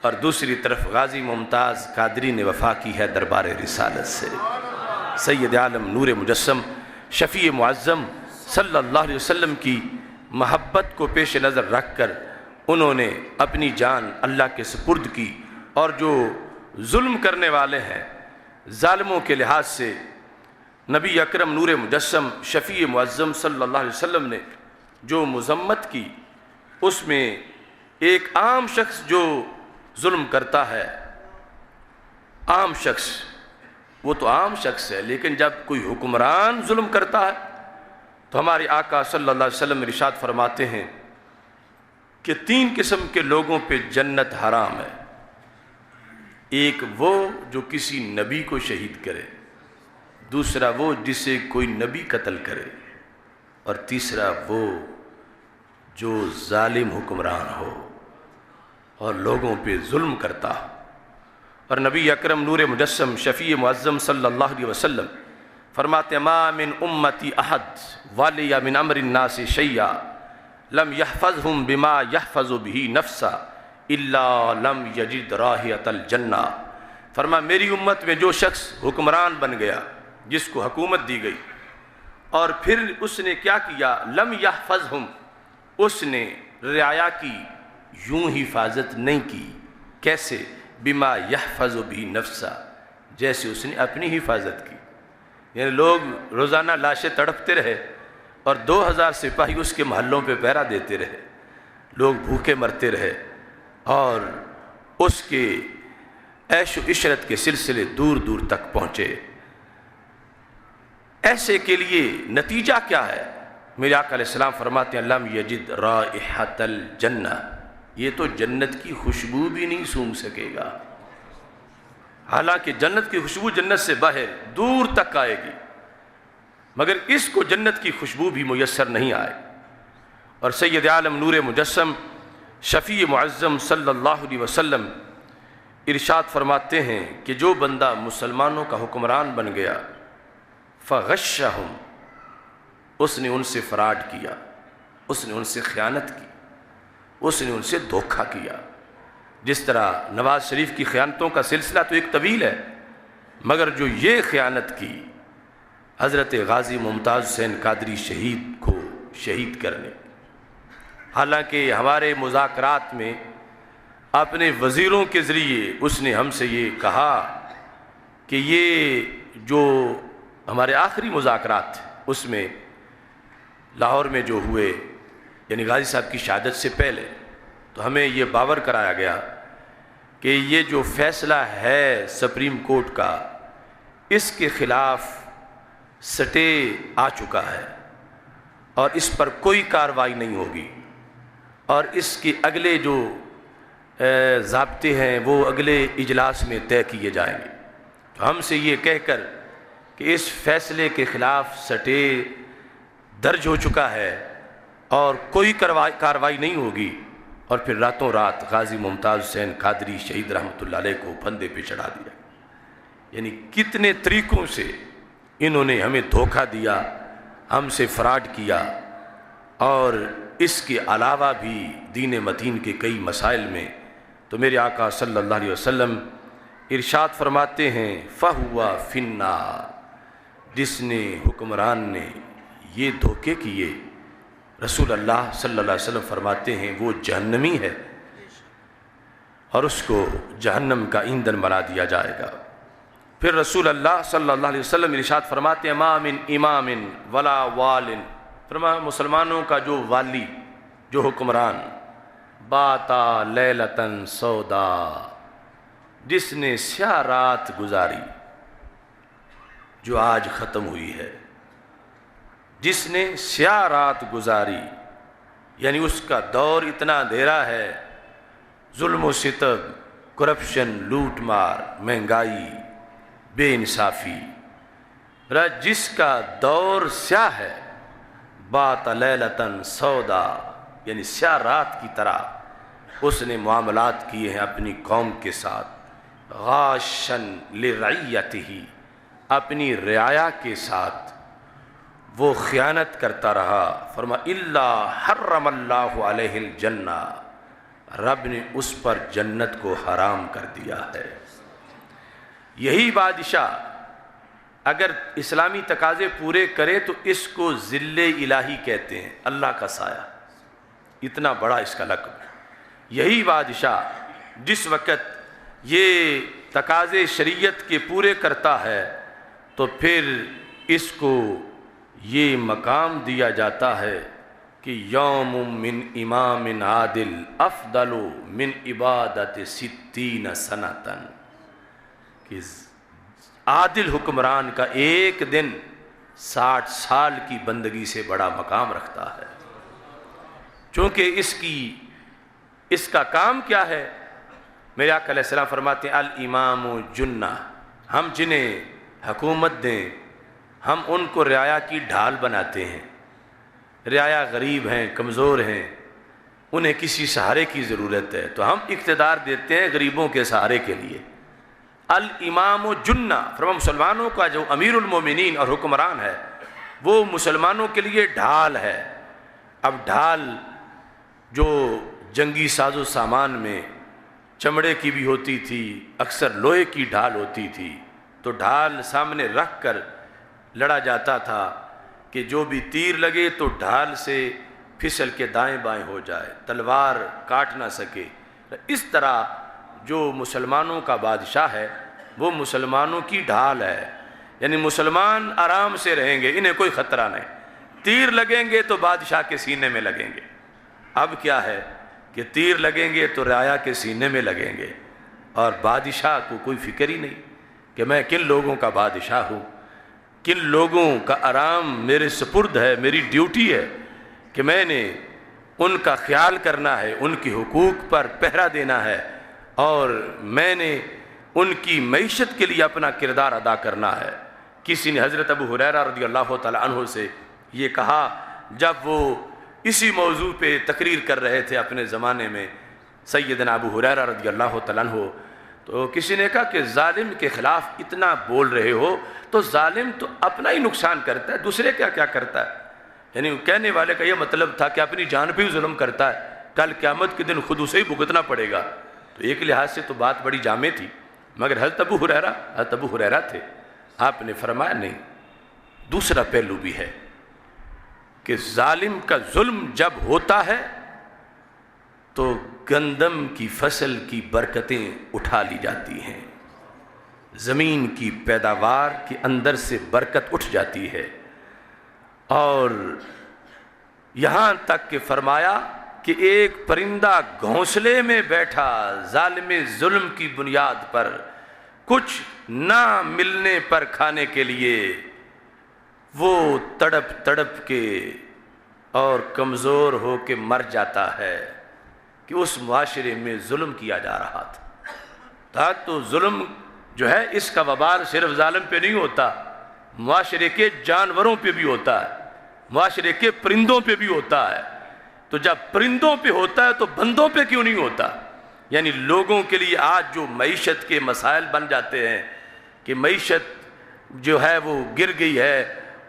اور دوسری طرف غازی ممتاز قادری نے وفا کی ہے دربار رسالت سے۔ سید عالم نور مجسم شفیع معظم صلی اللہ علیہ وسلم کی محبت کو پیش نظر رکھ کر انہوں نے اپنی جان اللہ کے سپرد کی، اور جو ظلم کرنے والے ہیں ظالموں کے لحاظ سے نبی اکرم نور مجسم شفیع معظم صلی اللہ علیہ وسلم نے جو مذمت کی، اس میں ایک عام شخص جو ظلم کرتا ہے، عام شخص وہ تو عام شخص ہے، لیکن جب کوئی حکمران ظلم کرتا ہے تو ہمارے آقا صلی اللہ علیہ وسلم ارشاد فرماتے ہیں کہ 3 قسم کے لوگوں پہ جنت حرام ہے۔ ایک وہ جو کسی نبی کو شہید کرے، دوسرا وہ جسے کوئی نبی قتل کرے، اور تیسرا وہ جو ظالم حکمران ہو اور لوگوں پہ ظلم کرتا ہو۔ اور نبی اکرم نور مجسم شفیع معظم صلی اللہ علیہ وسلم فرماتے ما من امتی احد والی من امر الناس شیئا لم يحفظهم بما يحفظ به نفسا الا لم یجد رائحۃ الجنہ۔ فرما میری امت میں جو شخص حکمران بن گیا، جس کو حکومت دی گئی، اور پھر اس نے کیا کیا، لم یحفظہم، اس نے رعایا کی، یوں حفاظت نہیں کی، کیسے، بما یحفظ به نفسا، جیسے اس نے اپنی حفاظت کی۔ یعنی لوگ روزانہ لاشیں تڑپتے رہے اور 2000 سپاہی اس کے محلوں پہ پہرا دیتے رہے، لوگ بھوکے مرتے رہے، اور اس کے عیش و عشرت کے سلسلے دور دور تک پہنچے۔ ایسے کے لیے نتیجہ کیا ہے؟ میرے آقا علیہ السلام فرماتے ہیں لم یجد رائحۃ الجنہ، یہ تو جنت کی خوشبو بھی نہیں سونگھ سکے گا، حالانکہ جنت کی خوشبو جنت سے باہر دور تک آئے گی، مگر اس کو جنت کی خوشبو بھی میسر نہیں آئے۔ اور سید عالم نور مجسم شفیع معظم صلی اللہ علیہ وسلم ارشاد فرماتے ہیں کہ جو بندہ مسلمانوں کا حکمران بن گیا، فغشہم، اس نے ان سے فراڈ کیا، اس نے ان سے خیانت کی، اس نے ان سے دھوکہ کیا۔ جس طرح نواز شریف کی خیانتوں کا سلسلہ تو ایک طویل ہے، مگر جو یہ خیانت کی حضرت غازی ممتاز حسین قادری شہید کو شہید کرنے، حالانکہ ہمارے مذاکرات میں اپنے وزیروں کے ذریعے اس نے ہم سے یہ کہا کہ یہ جو ہمارے آخری مذاکرات تھے اس میں لاہور میں جو ہوئے، یعنی غازی صاحب کی شہادت سے پہلے، تو ہمیں یہ باور کرایا گیا کہ یہ جو فیصلہ ہے سپریم کورٹ کا، اس کے خلاف سٹے آ چکا ہے اور اس پر کوئی کارروائی نہیں ہوگی۔ اور اس کے اگلے جو ضابطے ہیں وہ اگلے اجلاس میں طے کیے جائیں گے۔ تو ہم سے یہ کہہ کر کہ اس فیصلے کے خلاف سٹے درج ہو چکا ہے اور کوئی کارروائی نہیں ہوگی، اور پھر راتوں رات غازی ممتاز حسین قادری شہید رحمۃ اللہ علیہ کو پھندے پہ چڑھا دیا۔ یعنی کتنے طریقوں سے انہوں نے ہمیں دھوکہ دیا، ہم سے فراڈ کیا، اور اس کے علاوہ بھی دین متین کے کئی مسائل میں تو میرے آقا صلی اللہ علیہ وسلم ارشاد فرماتے ہیں فَهُوَ فِي النَّارِ، جس نے حکمران نے یہ دھوکے کیے، رسول اللہ صلی اللہ علیہ وسلم فرماتے ہیں وہ جہنمی ہے اور اس کو جہنم کا ایندھن بنا دیا جائے گا۔ پھر رسول اللہ صلی اللہ علیہ وسلم ارشاد فرماتے ہیں ما من امام ولا وال، فرمایا مسلمانوں کا جو والی، جو حکمران، باتا لیلتن سودا، جس نے سیاہ رات گزاری جو آج ختم ہوئی ہے، جس نے سیاہ رات گزاری، یعنی اس کا دور اتنا اندھیرا ہے، ظلم و ستم، کرپشن، لوٹ مار، مہنگائی، بے انصافی، جس کا دور سیاہ ہے، بات لیلتن سودا، یعنی سیاہ رات کی طرح اس نے معاملات کیے ہیں اپنی قوم کے ساتھ، غاشن لرعیتہ، اپنی رعایا کے ساتھ وہ خیانت کرتا رہا۔ فرما الا حرم اللہ علیہ الجنہ، رب نے اس پر جنت کو حرام کر دیا ہے۔ یہی بادشاہ اگر اسلامی تقاضے پورے کرے تو اس کو ذل الہی کہتے ہیں، اللہ کا سایہ، اتنا بڑا اس کا لقب۔ یہی بادشاہ جس وقت یہ تقاضے شریعت کے پورے کرتا ہے تو پھر اس کو یہ مقام دیا جاتا ہے کہ یوم من امام عادل افضل من عبادت 60 سنتن، کہ عادل حکمران کا ایک دن 60 سال کی بندگی سے بڑا مقام رکھتا ہے۔ چونکہ اس کا کام کیا ہے؟ میرے آقا علیہ السلام فرماتے ہیں الامام جنہ، ہم جنہیں حکومت دیں ہم ان کو رعایا کی ڈھال بناتے ہیں۔ رعایا غریب ہیں، کمزور ہیں، انہیں کسی سہارے کی ضرورت ہے تو ہم اقتدار دیتے ہیں غریبوں کے سہارے کے لیے۔ الامام جنہ، فرما مسلمانوں کا جو امیر المومنین اور حکمران ہے وہ مسلمانوں کے لیے ڈھال ہے۔ اب ڈھال جو جنگی ساز و سامان میں چمڑے کی بھی ہوتی تھی، اکثر لوہے کی ڈھال ہوتی تھی، تو ڈھال سامنے رکھ کر لڑا جاتا تھا کہ جو بھی تیر لگے تو ڈھال سے پھسل کے دائیں بائیں ہو جائے، تلوار کاٹ نہ سکے۔ اس طرح جو مسلمانوں کا بادشاہ ہے وہ مسلمانوں کی ڈھال ہے، یعنی مسلمان آرام سے رہیں گے، انہیں کوئی خطرہ نہیں۔ تیر لگیں گے تو بادشاہ کے سینے میں لگیں گے۔ اب کیا ہے کہ تیر لگیں گے تو رعایا کے سینے میں لگیں گے، اور بادشاہ کو کوئی فکر ہی نہیں کہ میں کن لوگوں کا بادشاہ ہوں، کن لوگوں کا آرام میرے سپرد ہے، میری ڈیوٹی ہے کہ میں نے ان کا خیال کرنا ہے، ان کی حقوق پر پہرا دینا ہے، اور میں نے ان کی معیشت کے لیے اپنا کردار ادا کرنا ہے۔ کسی نے حضرت ابو ہریرہ رضی اللہ تعالی عنہ سے یہ کہا جب وہ اسی موضوع پہ تقریر کر رہے تھے اپنے زمانے میں، سیدنا ابو ہریرہ رضی اللہ تعالی عنہ، تو کسی نے کہا کہ ظالم کے خلاف اتنا بول رہے ہو تو ظالم تو اپنا ہی نقصان کرتا ہے، دوسرے کیا کرتا ہے؟ یعنی کہنے والے کا یہ مطلب تھا کہ اپنی جان پہ ہی ظلم کرتا ہے، کل قیامت کے دن خود اسے ہی بھگتنا پڑے گا۔ تو ایک لحاظ سے تو بات بڑی جامع تھی، مگر حضرت ابو ہریرہ تھے، آپ نے فرمایا نہیں، دوسرا پہلو بھی ہے کہ ظالم کا ظلم جب ہوتا ہے تو گندم کی فصل کی برکتیں اٹھا لی جاتی ہیں، زمین کی پیداوار کے اندر سے برکت اٹھ جاتی ہے، اور یہاں تک کہ فرمایا کہ ایک پرندہ گھونسلے میں بیٹھا ظالم ظلم کی بنیاد پر کچھ نہ ملنے پر کھانے کے لیے وہ تڑپ تڑپ کے اور کمزور ہو کے مر جاتا ہے کہ اس معاشرے میں ظلم کیا جا رہا تھا تو ظلم جو ہے اس کا وبال صرف ظالم پہ نہیں ہوتا، معاشرے کے جانوروں پہ بھی ہوتا ہے، معاشرے کے پرندوں پہ بھی ہوتا ہے۔ تو جب پرندوں پہ ہوتا ہے تو بندوں پہ کیوں نہیں ہوتا؟ یعنی لوگوں کے لیے آج جو معیشت کے مسائل بن جاتے ہیں کہ معیشت جو ہے وہ گر گئی ہے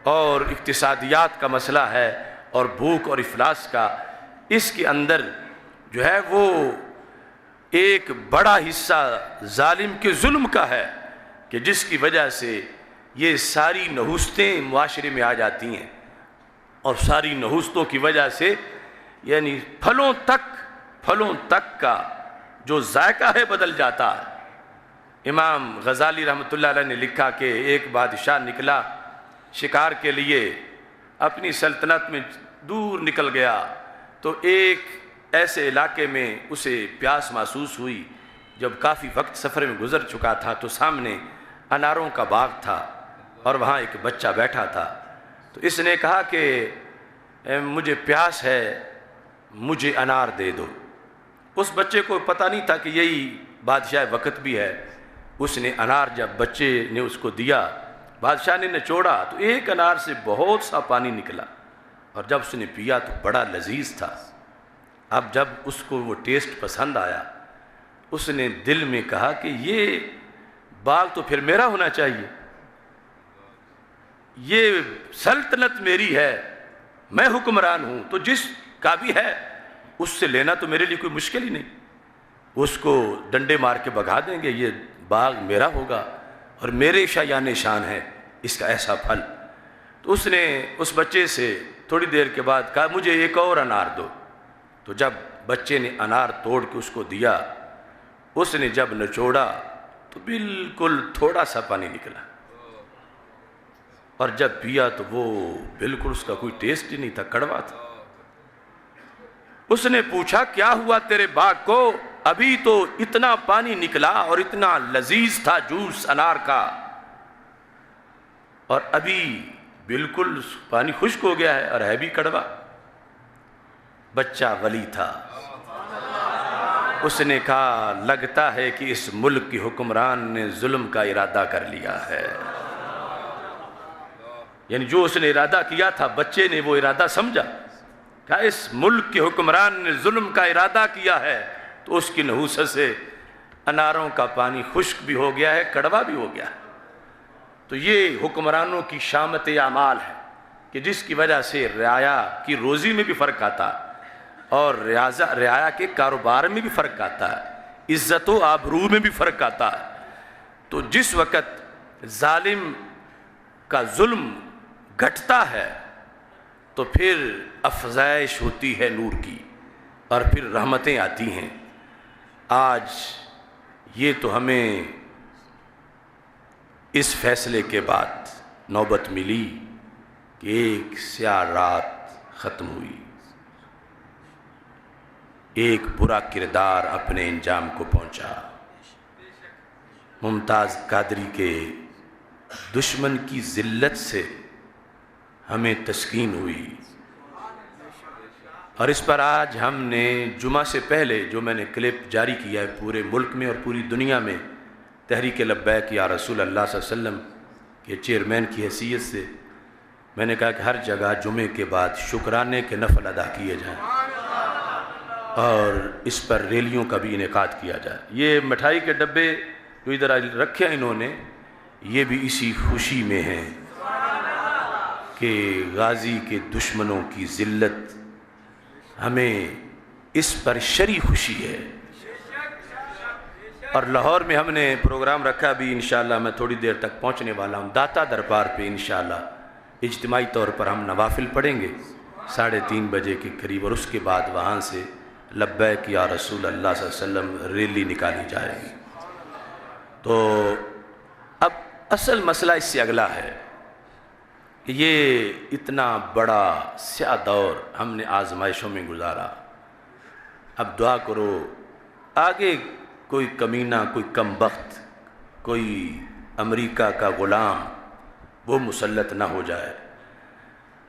اور اقتصادیات کا مسئلہ ہے اور بھوک اور افلاس کا، اس کے اندر جو ہے وہ ایک بڑا حصہ ظالم کے ظلم کا ہے کہ جس کی وجہ سے یہ ساری نحوستیں معاشرے میں آ جاتی ہیں، اور ساری نحوستوں کی وجہ سے یعنی پھلوں تک کا جو ذائقہ ہے بدل جاتا ہے۔ امام غزالی رحمۃ اللہ علیہ نے لکھا کہ ایک بادشاہ نکلا شکار کے لیے، اپنی سلطنت میں دور نکل گیا تو ایک ایسے علاقے میں اسے پیاس محسوس ہوئی۔ جب کافی وقت سفر میں گزر چکا تھا تو سامنے اناروں کا باغ تھا اور وہاں ایک بچہ بیٹھا تھا، تو اس نے کہا کہ مجھے پیاس ہے، مجھے انار دے دو۔ اس بچے کو پتہ نہیں تھا کہ یہی بادشاہ وقت بھی ہے۔ اس نے انار جب بچے نے اس کو دیا، بادشاہ نے نچوڑا تو ایک انار سے بہت سا پانی نکلا، اور جب اس نے پیا تو بڑا لذیذ تھا۔ اب جب اس کو وہ ٹیسٹ پسند آیا، اس نے دل میں کہا کہ یہ باغ تو پھر میرا ہونا چاہیے، یہ سلطنت میری ہے، میں حکمران ہوں، تو جس کا بھی ہے اس سے لینا تو میرے لیے کوئی مشکل ہی نہیں، اس کو ڈنڈے مار کے بھگا دیں گے، یہ باغ میرا ہوگا اور میرے شایان شان ہے اس کا ایسا پھل۔ تو اس نے اس بچے سے تھوڑی دیر کے بعد کہا مجھے ایک اور انار دو۔ تو جب بچے نے انار توڑ کے اس کو دیا، اس نے جب نچوڑا تو بالکل تھوڑا سا پانی نکلا، اور جب پیا تو وہ بالکل اس کا کوئی ٹیسٹ ہی نہیں تھا، کڑوا تھا۔ اس نے پوچھا کیا ہوا تیرے باغ کو؟ ابھی تو اتنا پانی نکلا اور اتنا لذیذ تھا جوس انار کا، اور ابھی بالکل پانی خشک ہو گیا ہے اور ہے بھی کڑوا۔ بچہ ولی تھا، اس نے کہا لگتا ہے کہ اس ملک کی حکمران نے ظلم کا ارادہ کر لیا ہے۔ یعنی جو اس نے ارادہ کیا تھا بچے نے وہ ارادہ سمجھا کہ اس ملک کے حکمران نے ظلم کا ارادہ کیا ہے، تو اس کی نحوست سے اناروں کا پانی خشک بھی ہو گیا ہے، کڑوا بھی ہو گیا ہے۔ تو یہ حکمرانوں کی شامت اعمال ہے کہ جس کی وجہ سے رعایا کی روزی میں بھی فرق آتا ہے اور رعایا کے کاروبار میں بھی فرق آتا ہے، عزت و آبرو میں بھی فرق آتا ہے۔ تو جس وقت ظالم کا ظلم گھٹتا ہے تو پھر افزائش ہوتی ہے نور کی اور پھر رحمتیں آتی ہیں۔ آج یہ تو ہمیں اس فیصلے کے بعد نوبت ملی کہ ایک سیاہ رات ختم ہوئی، ایک برا کردار اپنے انجام کو پہنچا۔ ممتاز قادری کے دشمن کی ذلت سے ہمیں تسکین ہوئی، اور اس پر آج ہم نے جمعہ سے پہلے جو میں نے کلپ جاری کیا ہے پورے ملک میں اور پوری دنیا میں، تحریک لبیک یا رسول اللہ صلی اللہ علیہ وسلم کے چیئرمین کی حیثیت سے میں نے کہا کہ ہر جگہ جمعے کے بعد شکرانے کے نفل ادا کیے جائیں اور اس پر ریلیوں کا بھی انعقاد کیا جائے۔ یہ مٹھائی کے ڈبے جو ادھر رکھے ہیں انہوں نے، یہ بھی اسی خوشی میں ہیں کہ غازی کے دشمنوں کی ذلت ہمیں اس پر شرعی خوشی ہے۔ اور لاہور میں ہم نے پروگرام رکھا بھی، انشاءاللہ میں تھوڑی دیر تک پہنچنے والا ہوں، داتا دربار پہ انشاءاللہ اجتماعی طور پر ہم نوافل پڑھیں گے 3:30 بجے کے قریب، اور اس کے بعد وہاں سے لبیک یا رسول اللہ صلی اللہ علیہ وسلم ریلی نکالی جائے گی۔ تو اب اصل مسئلہ اس سے اگلا ہے کہ یہ اتنا بڑا سیاہ دور ہم نے آزمائشوں میں گزارا، اب دعا کرو آگے کوئی کمینہ، کوئی کم بخت، کوئی امریکہ کا غلام وہ مسلط نہ ہو جائے۔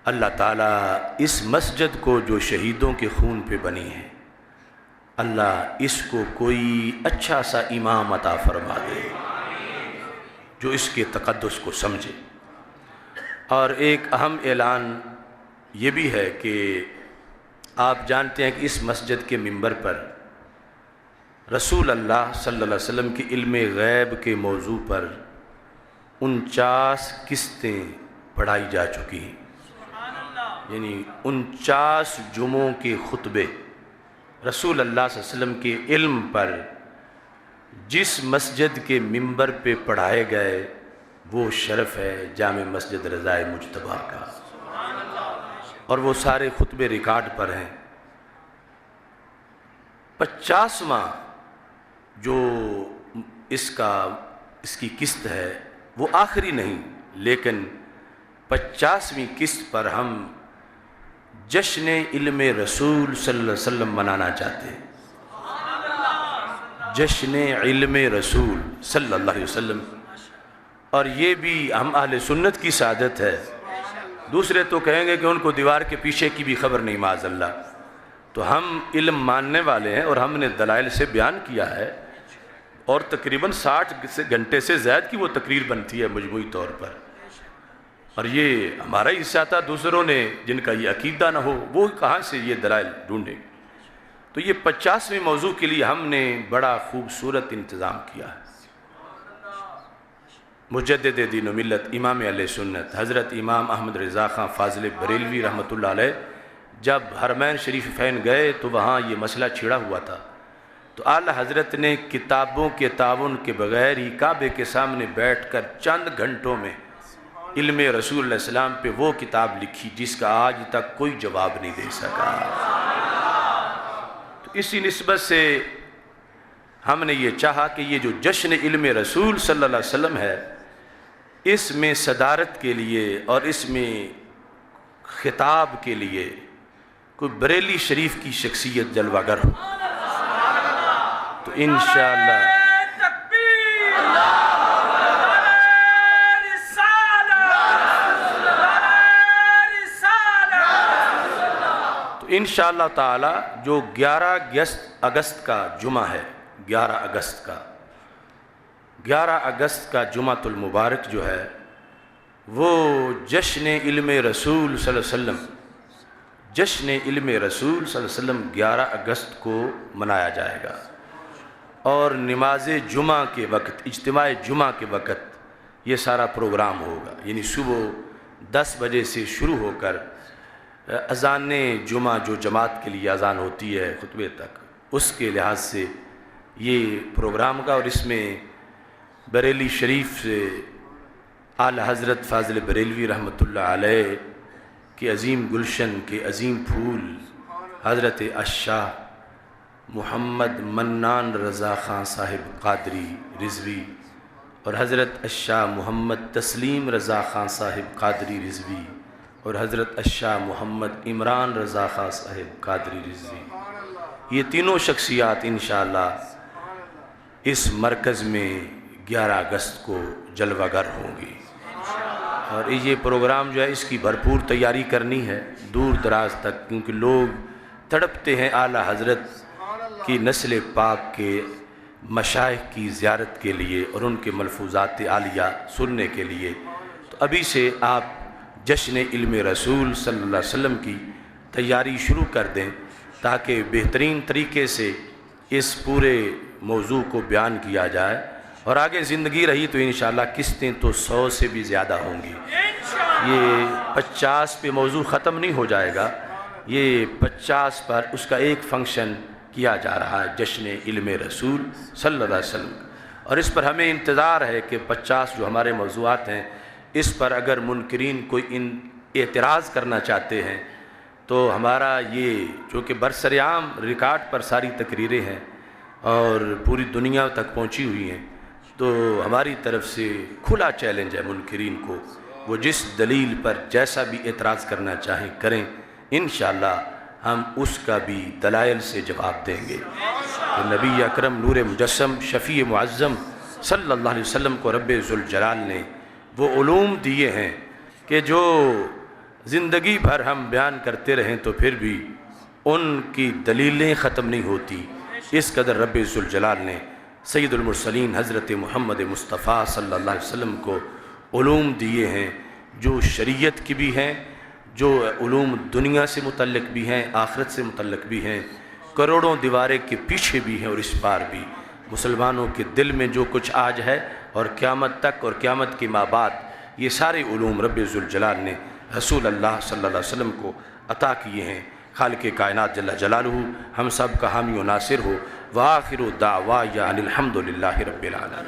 اللہ تعالیٰ اس مسجد کو جو شہیدوں کے خون پہ بنی ہے، اللہ اس کو کوئی اچھا سا امام عطا فرما دے جو اس کے تقدس کو سمجھے۔ اور ایک اہم اعلان یہ بھی ہے کہ آپ جانتے ہیں کہ اس مسجد کے منبر پر رسول اللہ صلی اللہ علیہ وسلم کی علم غیب کے موضوع پر 49 قسطیں پڑھائی جا چکی ہیں، یعنی 49 جمعوں کے خطبے رسول اللہ صلی اللہ علیہ وسلم کے علم پر جس مسجد کے منبر پہ پڑھائے گئے وہ شرف ہے جامع مسجد رضائے مجتبیٰ کا، اور وہ سارے خطبے ریکارڈ پر ہیں۔ 50واں جو اس کی قسط ہے وہ آخری نہیں، لیکن 50ویں قسط پر ہم جشن علم رسول صلی اللہ علیہ وسلم منانا چاہتے ہیں۔ جشن علم رسول صلی اللہ علیہ وسلم، اور یہ بھی ہم اہل سنت کی سعادت ہے۔ دوسرے تو کہیں گے کہ ان کو دیوار کے پیچھے کی بھی خبر نہیں معاذ اللہ، تو ہم علم ماننے والے ہیں اور ہم نے دلائل سے بیان کیا ہے، اور تقریباً 60 گھنٹے سے زائد کی وہ تقریر بنتی ہے مجموعی طور پر، اور یہ ہمارا ہی حصہ تھا۔ دوسروں نے جن کا یہ عقیدہ نہ ہو وہ کہاں سے یہ دلائل ڈھونڈیں گے؟ تو یہ 50ویں موضوع کے لیے ہم نے بڑا خوبصورت انتظام کیا ہے۔ مجدد دین و ملت امام اہل سنت حضرت امام احمد رضا خان فاضل بریلوی رحمۃ اللہ علیہ جب حرمین شریفین گئے تو وہاں یہ مسئلہ چھڑا ہوا تھا، تو اعلیٰ حضرت نے کتابوں کے تعاون کے بغیر ہی کعبے کے سامنے بیٹھ کر چند گھنٹوں میں علم رسول علیہ السلام پہ وہ کتاب لکھی جس کا آج تک کوئی جواب نہیں دے سکا۔ تو اسی نسبت سے ہم نے یہ چاہا کہ یہ جو جشن علم رسول صلی اللہ علیہ وسلم ہے، اس میں صدارت کے لیے اور اس میں خطاب کے لیے کوئی بریلی شریف کی شخصیت جلوہ گر ہو، تو انشاءاللہ انشاءاللہ تعالی جو 11 اگست کا جمعہ ہے، 11 اگست کا جمعۃ المبارک جو ہے وہ جشن علم رسول صلی اللہ علیہ وسلم، جشن علم رسول صلی اللہ علیہ وسلم 11 اگست کو منایا جائے گا، اور نماز جمعہ کے وقت، اجتماع جمعہ کے وقت یہ سارا پروگرام ہوگا، یعنی صبح 10 بجے سے شروع ہو کر اذان جمعہ جو جماعت کے لیے اذان ہوتی ہے خطبے تک، اس کے لحاظ سے یہ پروگرام کا، اور اس میں بریلی شریف سے اعلیٰ حضرت فاضل بریلوی رحمۃ اللہ علیہ کے عظیم گلشن کے عظیم پھول حضرت الشاہ محمد منان رضا خان صاحب قادری رضوی اور حضرت الشاہ محمد تسلیم رضا خان صاحب قادری رضوی اور حضرت الشاہ محمد عمران رضا خان صاحب قادری رضوی، یہ تینوں شخصیات انشاءاللہ اس مرکز میں 11 اگست کو جلوہ گر ہوں گی، اور یہ پروگرام جو ہے اس کی بھرپور تیاری کرنی ہے دور دراز تک، کیونکہ لوگ تڑپتے ہیں اعلیٰ حضرت کی نسل پاک کے مشائخ کی زیارت کے لیے اور ان کے ملفوظات عالیہ سننے کے لیے۔ تو ابھی سے آپ جشن علم رسول صلی اللہ علیہ وسلم کی تیاری شروع کر دیں تاکہ بہترین طریقے سے اس پورے موضوع کو بیان کیا جائے، اور آگے زندگی رہی تو انشاءاللہ قسطیں تو 100 سے بھی زیادہ ہوں گی۔ یہ 50 پہ موضوع ختم نہیں ہو جائے گا، یہ 50 پر اس کا ایک فنکشن کیا جا رہا ہے جشن علم رسول صلی اللہ علیہ وسلم، اور اس پر ہمیں انتظار ہے کہ 50 جو ہمارے موضوعات ہیں اس پر اگر منکرین کوئی اعتراض کرنا چاہتے ہیں تو ہمارا یہ چونکہ برسرعام ریکارڈ پر ساری تقریریں ہیں اور پوری دنیا تک پہنچی ہوئی ہیں، تو ہماری طرف سے کھلا چیلنج ہے منکرین کو، وہ جس دلیل پر جیسا بھی اعتراض کرنا چاہیں کریں، انشاءاللہ ہم اس کا بھی دلائل سے جواب دیں گے۔ تو نبی اکرم نور مجسم شفیع معظم صلی اللہ علیہ وسلم کو رب ذوالجلال نے وہ علوم دیے ہیں کہ جو زندگی بھر ہم بیان کرتے رہیں تو پھر بھی ان کی دلیلیں ختم نہیں ہوتی. اس قدر رب ذوالجلال نے سید المرسلین حضرت محمد مصطفیٰ صلی اللہ علیہ وسلم کو علوم دیے ہیں جو شریعت کی بھی ہیں، جو علوم دنیا سے متعلق بھی ہیں، آخرت سے متعلق بھی ہیں، کروڑوں دیوارے کے پیچھے بھی ہیں اور اس پار بھی. مسلمانوں کے دل میں جو کچھ آج ہے اور قیامت تک اور قیامت کے بعد یہ سارے علوم رب ذوالجلال نے رسول اللہ صلی اللہ علیہ وسلم کو عطا کیے ہیں. خالق کائنات جل جلالہ ہم سب کا حامی و ناصر ہو. وآخر دعوانا الحمد للہ رب العالمین.